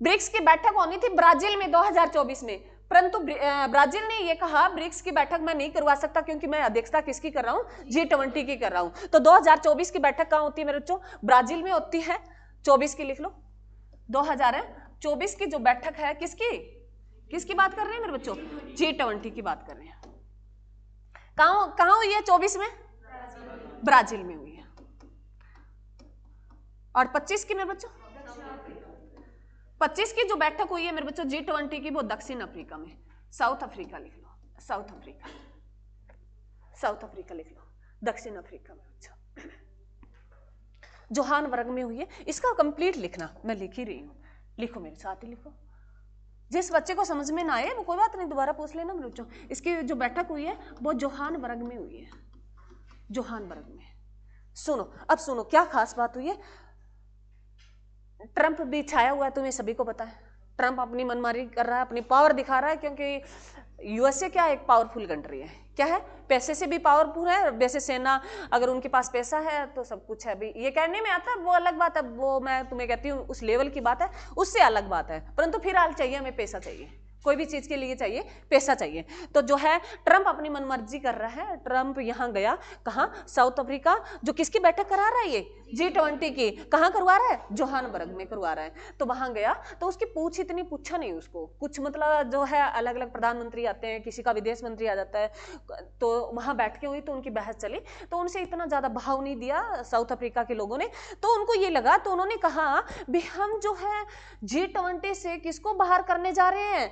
ब्रिक्स की बैठक होनी थी ब्राजील में 2024 में, परंतु ब्राजील ने यह कहा ब्रिक्स की बैठक मैं नहीं करवा सकता क्योंकि मैं अध्यक्षता किसकी कर रहा हूं? G20 की कर रहा हूं। तो 2024 की बैठक कहां होती है मेरे बच्चों? ब्राजील में होती है। 24 की लिख लो। 2024 की जो बैठक है किसकी बात कर रहे हैं मेरे बच्चों? G20 की बात कर रहे हैं। कहां हुई है? 24 में ब्राजील में हुई है। और 25 की मेरे बच्चों, 25 की जो बैठक हुई है मेरे बच्चों G20 की, वो दक्षिण अफ्रीका में, साउथ अफ्रीका लिख लो, साउथ अफ्रीका लिख लो, दक्षिण अफ्रीका में बच्चों जोहानबर्ग में हुई है। इसका कंप्लीट लिखना, मैं लिख ही रही हूं, लिखो मेरे साथ ही लिखो। जिस बच्चे को समझ में ना आए वो कोई बात नहीं, दोबारा पूछ लेना मेरे बच्चों। इसकी जो बैठक हुई है वो जोहानबर्ग में हुई है, जोहानबर्ग में। सुनो, अब सुनो क्या खास बात हुई है। ट्रंप भी छाया हुआ है, तुम्हें सभी को पता है। ट्रंप अपनी मनमानी कर रहा है, अपनी पावर दिखा रहा है, क्योंकि यूएसए क्या एक पावरफुल कंट्री है। क्या है? पैसे से भी पावरफुल है। वैसे सेना अगर उनके पास पैसा है तो सब कुछ है। अभी ये कहने में आता है, वो अलग बात है, वो मैं तुम्हें कहती हूँ उस लेवल की बात है, उससे अलग बात है। परंतु फिलहाल चाहिए हमें पैसा चाहिए। कोई भी चीज के लिए चाहिए, पैसा चाहिए। तो जो है ट्रंप अपनी मनमर्जी कर रहा है। ट्रंप यहाँ गया, कहाँ, साउथ अफ्रीका, जो किसकी बैठक करा रहा है, ये G20 की, कहाँ करवा रहा है, जोहान्सबर्ग में करवा रहा है। तो वहां गया तो उसकी पूछ इतनी पूछा नहीं उसको कुछ, मतलब जो है अलग अलग प्रधानमंत्री आते हैं, किसी का विदेश मंत्री आ जाता है, तो वहां बैठ के हुई तो उनकी बहस चली, तो उनसे इतना ज्यादा भाव नहीं दिया साउथ अफ्रीका के लोगों ने। तो उनको ये लगा, तो उन्होंने कहा भी हम जो है G20 से किसको बाहर करने जा रहे हैं,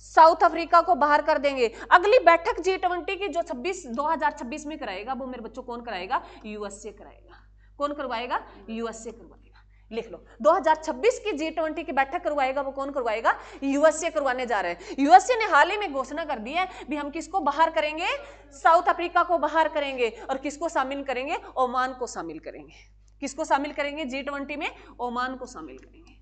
साउथ अफ्रीका को बाहर कर देंगे। अगली बैठक G20 की जो 2026 में कराएगा, वो मेरे बच्चों कौन कराएगा, यूएसए कराएगा। कौन करवाएगा, यूएसए करवाएगा। लिख लो, 2026 की G20 की बैठक करवाएगा, वो कौन करवाएगा, यूएसए करवाने जा रहे हैं। यूएसए ने हाल ही में घोषणा कर दी है भी हम किसको बाहर करेंगे, साउथ अफ्रीका को बाहर करेंगे, और किसको शामिल करेंगे, ओमान को शामिल करेंगे। किसको शामिल करेंगे G20 में, ओमान को शामिल करेंगे।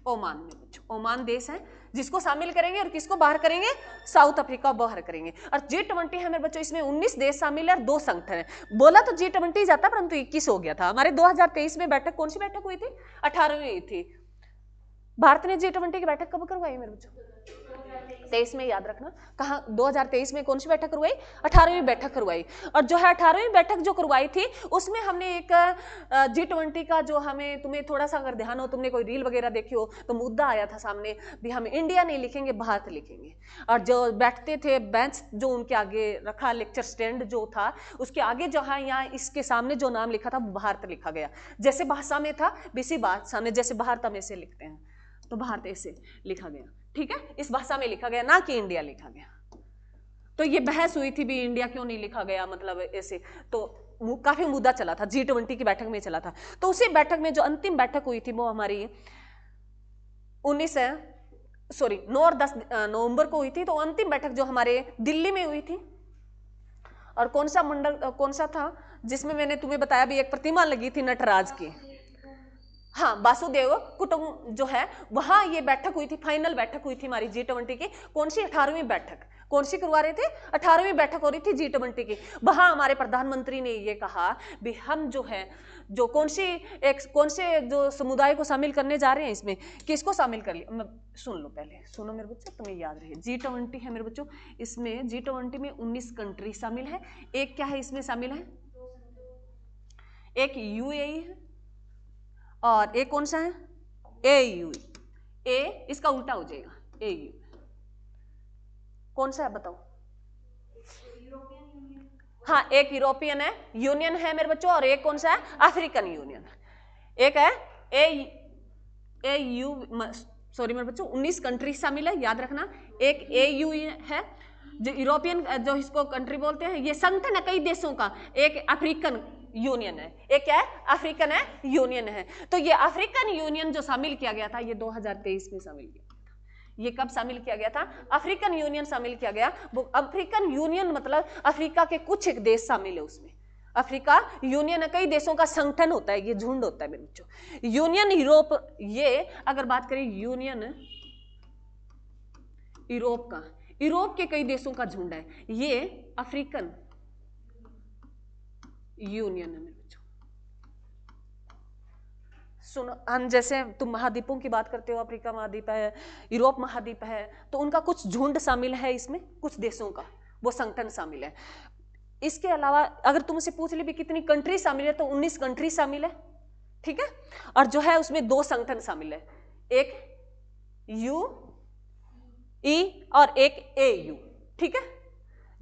ओमान में बच्चों, ओमान देश है जिसको शामिल करेंगे, और किसको बाहर करेंगे, साउथ अफ्रीका बाहर करेंगे। और G20 है मेरे बच्चों, इसमें 19 देश शामिल है और 2 संगठन है। बोला तो G20 जाता, परंतु 21 हो गया था। हमारे 2023 में बैठक, कौन सी बैठक हुई थी, 18वीं हुई थी। भारत ने G20 की बैठक कब करवाई मेरे बच्चों, 23 में, याद रखना। कहाँ, 2023 में कौन सी बैठक करवाई, 18वीं बैठक करवाई। और जो है 18वीं बैठक जो करवाई थी, उसमें हमने एक G20 का जो हमें, तुम्हें थोड़ा सा अगर ध्यान हो, तुमने कोई रील वगैरह देखी हो, तो मुद्दा आया था सामने भी हम इंडिया नहीं लिखेंगे, भारत लिखेंगे। और जो बैठते थे, बेंच जो उनके आगे रखा, लेक्चर स्टैंड जो था, उसके आगे जो है यहाँ इसके सामने जो नाम लिखा था, भारत लिखा गया। जैसे भाषा में था, इसी भाषा में, जैसे भारत हम ऐसे लिखते हैं, तो भारत ऐसे लिखा गया, ठीक है, इस भाषा में लिखा गया, ना कि इंडिया लिखा गया। तो ये बहस हुई थी भी इंडिया क्यों नहीं लिखा गया, मतलब ऐसे, तो काफी मुद्दा चला था, G20 की बैठक में चला था। तो उसी बैठक में जो अंतिम बैठक हुई थी, वो हमारी 9 और 10 नवंबर को हुई थी। तो अंतिम बैठक जो हमारे दिल्ली में हुई थी, और कौन सा मंडल, कौन सा था जिसमें मैंने तुम्हें बताया भी एक प्रतिमा लगी थी नटराज की, हाँ, वासुदेव कुटुंब जो है, वहां ये बैठक हुई थी, फाइनल बैठक हुई थी हमारी G20 की। कौन सी, 18वीं बैठक, कौन सी करवा रहे थे, 18वीं बैठक हो रही थी G20 की। वहां हमारे प्रधानमंत्री ने ये कहा भी हम जो है, जो कौन से जो समुदाय को शामिल करने जा रहे हैं, इसमें किसको शामिल कर लिया, सुन लो, पहले सुनो मेरे बच्चों, तुम्हें याद रहे, G20 है मेरे बच्चों, इसमें G20 में 19 कंट्री शामिल है। एक क्या है इसमें शामिल है, एक UAE है, और एक कौन सा है, AU। ए इसका उल्टा हो जाएगा, AU। कौन सा है बताओ, हाँ, एक यूरोपियन है, यूनियन है मेरे बच्चों, और एक कौन सा है, अफ्रीकन यूनियन। एक है AU, सॉरी मेरे बच्चों, 19 कंट्री शामिल है, याद रखना। एक AU है, जो यूरोपियन, जो इसको कंट्री बोलते हैं, ये संगठन है कई देशों का। एक अफ्रीकन यूनियन है, एक क्या है, अफ्रीकन है, यूनियन है। तो ये अफ्रीकन यूनियन जो शामिल किया गया था, ये 2023 में शामिल किया गया था। ये कब शामिल किया गया था, अफ्रीकन यूनियन शामिल किया गया। वो अफ्रीकन यूनियन मतलब अफ्रीका के कुछ एक देश शामिल है उसमें। अफ्रीका यूनियन कई देशों का संगठन होता है, ये झुंड होता है मेरे बच्चों। यूनियन यूरोप, ये अगर बात करें यूनियन यूरोप का, यूरोप के कई देशों का झुंड है, ये अफ्रीकन यूनियन है मेरे बच्चों। सुनो, हम जैसे तुम महाद्वीपों की बात करते हो, अफ्रीका महाद्वीप है, यूरोप महाद्वीप है, तो उनका कुछ झुंड शामिल है इसमें, कुछ देशों का वो संगठन शामिल है। इसके अलावा अगर तुमसे पूछ ले भी कितनी कंट्री शामिल है, तो 19 कंट्री शामिल है, ठीक है। और जो है उसमें 2 संगठन शामिल है, एक UE और एक AU, ठीक है।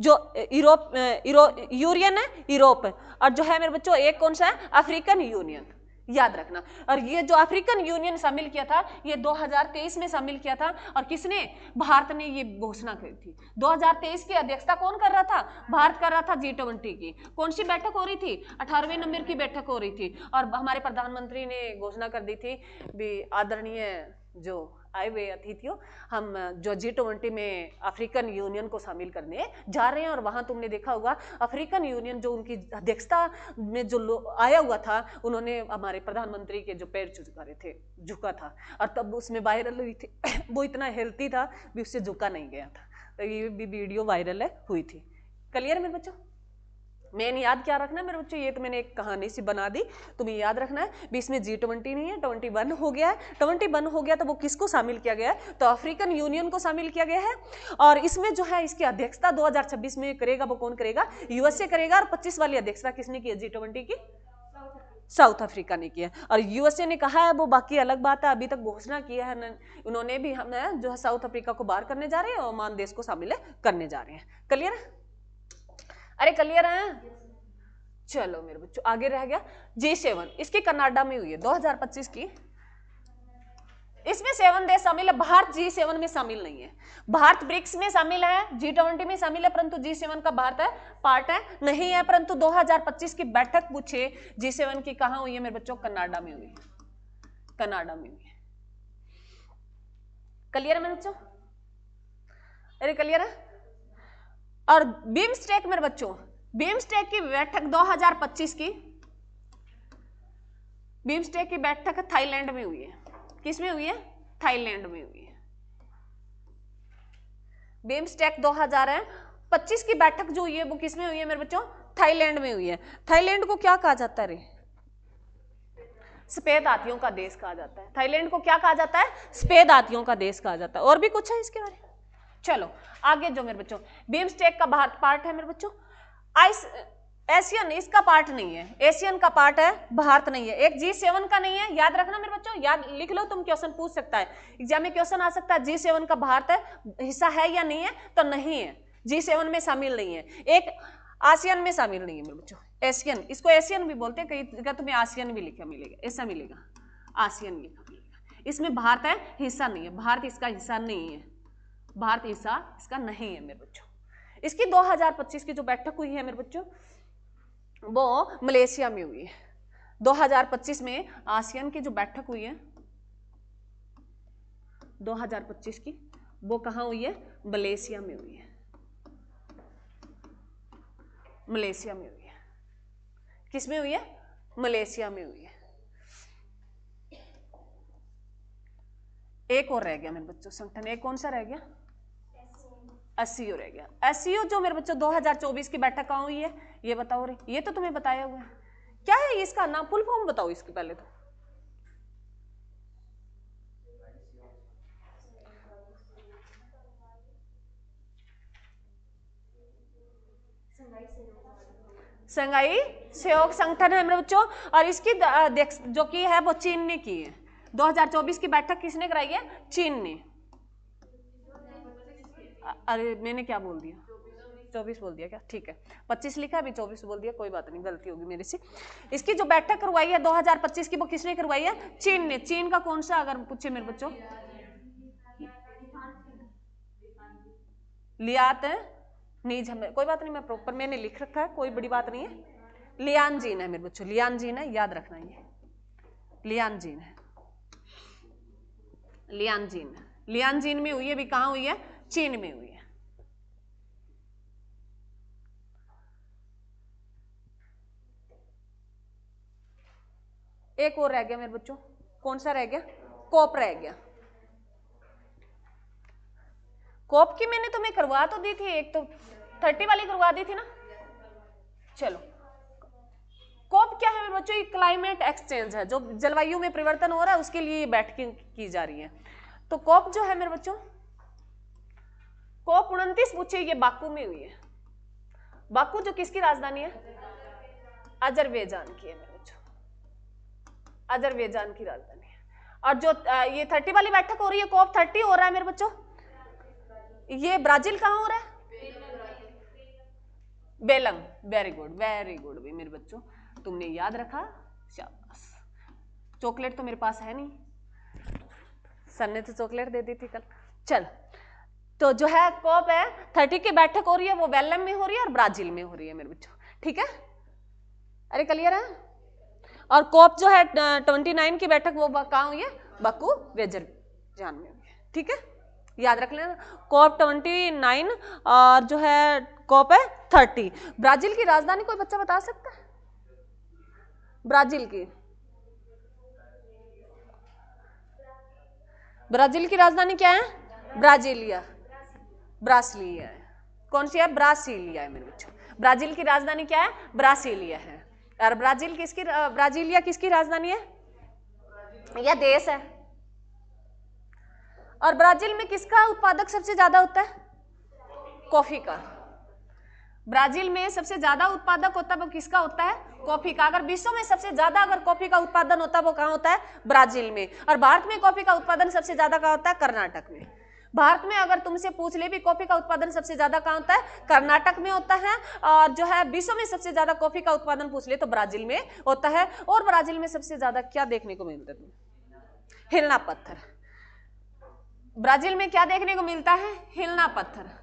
जो यूरोपियन है, यूरोप, और जो है मेरे बच्चों एक कौन सा है, अफ्रीकन यूनियन, याद रखना। और ये जो अफ्रीकन यूनियन शामिल किया था, ये 2023 में शामिल किया था। और किसने, भारत ने ये घोषणा की थी। 2023 की अध्यक्षता कौन कर रहा था, भारत कर रहा था G20 की। कौन सी बैठक हो रही थी, 18वें नंबर की बैठक हो रही थी। और हमारे प्रधानमंत्री ने घोषणा कर दी थी भी आदरणीय जो आए हुए अतिथियों, हम जो G20 में अफ्रीकन यूनियन को शामिल करने जा रहे हैं। और वहां तुमने देखा होगा अफ्रीकन यूनियन जो उनकी अध्यक्षता में जो आया हुआ था, उन्होंने हमारे प्रधानमंत्री के जो पैर झुका रहे थे, झुका था, और तब उसमें वायरल हुई थी वो इतना हेल्थी था भी उससे झुका नहीं गया था। तो ये भी वीडियो वायरल है हुई थी। क्लियर मेरे बच्चों, मेन याद क्या रखना है मेरे बच्चों, ये तो मैंने एक कहानी सी बना दी, तुम्हें याद रखना है। बीच में G20 नहीं है, 21 हो गया है। 21 हो गया तो वो किसको शामिल किया गया है, तो अफ्रीकन यूनियन को शामिल किया गया है। और इसमें जो है इसकी अध्यक्षता 2026 में करेगा, वो कौन करेगा, यूएसए करेगा। और 25 वाली अध्यक्षता किसने की है G20 की, साउथ अफ्रीका ने किया। और यूएसए ने कहा है, वो बाकी अलग बात है, अभी तक घोषणा किया है उन्होंने भी, हम जो है साउथ अफ्रीका को बाहर करने जा रहे हैं और ओमान देश को शामिल करने जा रहे हैं। क्लियर है, अरे क्लियर है। चलो मेरे बच्चों आगे रह गया G7, इसकी कनाडा में हुई है 2025 की। इसमें 7 देश शामिल है, भारत G7 में शामिल नहीं है। भारत ब्रिक्स में शामिल है, G20 में शामिल है, परंतु G7 का भारत है पार्ट है नहीं है। परंतु 2025 की बैठक पूछे G7 की कहां हुई है मेरे बच्चों, कनाडा में हुई है, कनाडा में हुई है। क्लियर है मेरे बच्चों, अरे क्लियर है। और बिम्स्टेक मेरे बच्चों, बिम्स्टेक की बैठक 2025 की, बिम्स्टेक की बैठक थाईलैंड में हुई है। किस में हुई है, थाईलैंड में हुई है। बिम्स्टेक 2025 की बैठक जो हुई है वो किस में हुई है मेरे बच्चों, थाईलैंड में हुई है। थाईलैंड को क्या कहा जाता है रे, सफेद हाथियों का देश कहा जाता है। थाईलैंड को क्या कहा जाता है, सफेद हाथियों का देश कहा जाता है। और भी कुछ है इसके बारे में, चलो आगे। जो मेरे बच्चों बिम्स्टेक का भारत पार्ट है मेरे बच्चों, एशियन इसका पार्ट नहीं है, एशियन का पार्ट है, भारत नहीं है। एक G7 का नहीं है, याद रखना मेरे बच्चों, याद लिख लो, तुम क्वेश्चन पूछ सकता है एग्जाम में, क्वेश्चन आ सकता है G7 का भारत है हिस्सा है या नहीं है, तो नहीं है, G7 में शामिल नहीं है। एक आसियान में शामिल नहीं है मेरे बच्चों, एशियन, इसको एशियन भी बोलते हैं, कई जगह तुम्हें आसियान भी लिखा मिलेगा, ऐसा मिलेगा, आसियान लिखा मिलेगा। इसमें भारत है हिस्सा नहीं है, भारत इसका हिस्सा नहीं है, भारत हिस्सा इसका नहीं है मेरे बच्चों। इसकी 2025 की जो बैठक हुई है मेरे बच्चों, वो मलेशिया में हुई है। 2025 में आसियान की जो बैठक हुई है 2025 की, वो कहां हुई है, मलेशिया में हुई है, मलेशिया में हुई है। किस में हुई है, मलेशिया में हुई है। एक और रह गया मेरे बच्चों संगठन, एक कौन सा रह गया, एससीओ रह गया। एससीओ जो मेरे बच्चों 2024 की बैठक कहां हुई है, ये बताओ रे, ये तो तुम्हें बताया हुआ है, क्या है इसका नाम, फुल फॉर्म बताओ इसके पहले तो। शंघाई सहयोग संगठन है मेरे बच्चों। और इसकी जो की है वो चीन ने की है। 2024 की बैठक किसने कराई है, चीन ने। अरे मैंने क्या बोल दिया, 24 बोल दिया क्या, ठीक है 25 लिखा, अभी 24 बोल दिया, कोई बात नहीं, गलती होगी मेरे से। इसकी जो बैठक करवाई है 2025 की, वो किसने करवाई है, चीन ने। चीन का कौन सा, अगर पूछे मेरे बच्चों, लियात है नीज, हमें कोई बात नहीं, मैं प्रॉपर मैंने लिख रखा है, कोई बड़ी बात नहीं है। लियानजीन है मेरे बच्चों, लियानजीन है, याद रखना, ये लियानजीन है, लियानजीन, लियानजीन में हुई है, भी कहां हुई है, चीन में हुई है। एक और रह गया मेरे बच्चों, कौन सा रह गया, कोप रह गया। कोप की मैंने तुम्हें करवा तो दी थी, एक तो 30 वाली करवा दी थी ना। चलो कोप क्या है मेरे बच्चों, ये क्लाइमेट एक्सचेंज है, जो जलवायु में परिवर्तन हो रहा है उसके लिए बैठकें की जा रही है। तो कोप जो है मेरे बच्चों, कोप 29 पूछे, ये बाकू में हुई है। बाकू जो किसकी राजधानी है, अजरबैजान की है मेरे बच्चों, अजरबैजान की राजधानी है। और जो ये 30 वाली बैठक हो रही है, कोप 30 हो रहा है मेरे बच्चों, ये ब्राजील कहां हो रहा है, बेलंग, वेरी गुड भी मेरे बच्चों, तुमने याद रखा, शाबाश। चॉकलेट तो मेरे पास है नहीं, सर ने तो चॉकलेट दे दी थी कल। चल तो जो है कोप है 30 की बैठक हो रही है, वो बेलम में हो रही है और ब्राजील में हो रही है मेरे बच्चों, ठीक है, अरे क्लियर है। और कोप जो है 29 की बैठक वो कहां हुई है, बाकू अजरबैजान में हुई है, ठीक है, याद रख लेना। कोप 29 और जो है कोप है 30। ब्राजील की राजधानी कोई बच्चा बता सकता है, ब्राजील की, ब्राजील की राजधानी क्या है, ब्राजीलिया, ब्रासिलिया है, कौन सी है, ब्रासिलिया है मेरे बच्चों। ब्राजील की राजधानी क्या है? ब्रासीलिया है। और ब्राजीलिया किसकी राजधानी है? यह देश है। और ब्राजील में किसका उत्पादक सबसे ज्यादा होता है? कॉफी का। ब्राजील में सबसे ज्यादा उत्पादक होता है वो किसका होता है? कॉफी का। अगर विश्व में सबसे ज्यादा अगर कॉफी का उत्पादन होता है वो कहाँ होता है? ब्राजील में। और भारत में कॉफी का उत्पादन सबसे ज्यादा कहाँ होता है? कर्नाटक में। भारत में अगर तुमसे पूछ ले भी कॉफी का उत्पादन सबसे ज्यादा कहाँ होता है? कर्नाटक में होता है। और जो है विश्व में सबसे ज्यादा कॉफी का उत्पादन पूछ ले तो ब्राजील में होता है। और ब्राजील में सबसे ज्यादा क्या देखने को मिलता है? हिलना पत्थर। ब्राजील में क्या देखने को मिलता है? हिलना पत्थर।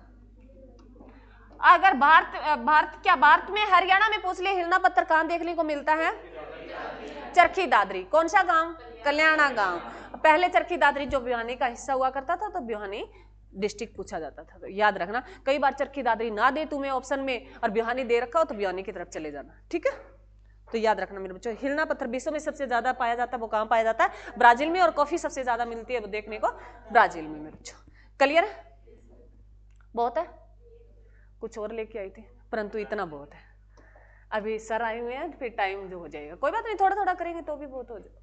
अगर भारत में हरियाणा में पूछ ले हिलना पत्थर कहां देखने को मिलता है? चरखी दादरी। कौन सा गांव? कल्याणा गांव। पहले चरखी दादरी जो भिवानी का हिस्सा हुआ करता था तो भिवानी डिस्ट्रिक्ट पूछा जाता था, तो याद रखना। कई बार चरखी दादरी ना दे तुम्हें ऑप्शन में और भिवानी दे रखा हो तो भिवानी की तरफ चले जाना, ठीक है। तो याद रखना मेरे बच्चों, हिलना पत्थर विश्व में सबसे ज्यादा पाया जाता है वो कहां पाया जाता है? ब्राजील में। और कॉफी सबसे ज्यादा मिलती है वो देखने को ब्राजील में मेरे बच्चों। क्लियर है? बहुत है? कुछ और लेके आई थी परंतु इतना बहुत है। अभी सर आए हुए हैं फिर टाइम जो हो जाएगा, कोई बात नहीं, थोड़ा थोड़ा करेंगे तो भी बहुत हो जाएगा।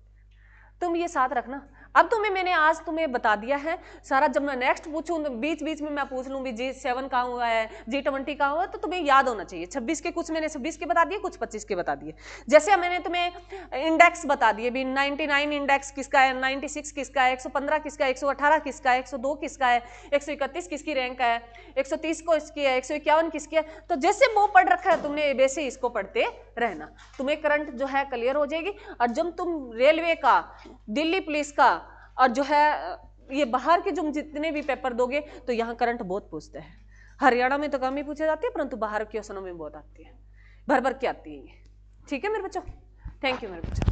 तुम ये साथ रखना। अब मैंने आज तुम्हें बता दिया है सारा। जब मैं नेक्स्ट पूछूं बीच बीच में मैं पूछ लूं भी G7 कहाँ हुआ है, G20 कहाँ हुआ है, तो तुम्हें याद होना चाहिए। 26 के कुछ मैंने 26 के बता दिए, कुछ 25 के बता दिए। जैसे मैंने तुम्हें इंडेक्स बता दिए भी 99 इंडेक्स किसका है, 96 किसका है, 115 किसका है, 118 किसका है, 102 किसका है, 131 किसकी रैंक है, 130 को इसकी है, 151 किसकी है। तो जैसे वो पढ़ रखा है तुमने वैसे इसको पढ़ते रहना, तुम्हें करंट जो है क्लियर हो जाएगी। और जब तुम रेलवे का, दिल्ली पुलिस का और जो है ये बाहर के जो जितने भी पेपर दोगे तो यहाँ करंट बहुत पूछते हैं। हरियाणा में तो कम ही पूछे जाते हैं परंतु बाहर के क्वेश्चनों में बहुत आती है, भर भर के आती है ये, ठीक है मेरे बच्चों। थैंक यू मेरे बच्चों।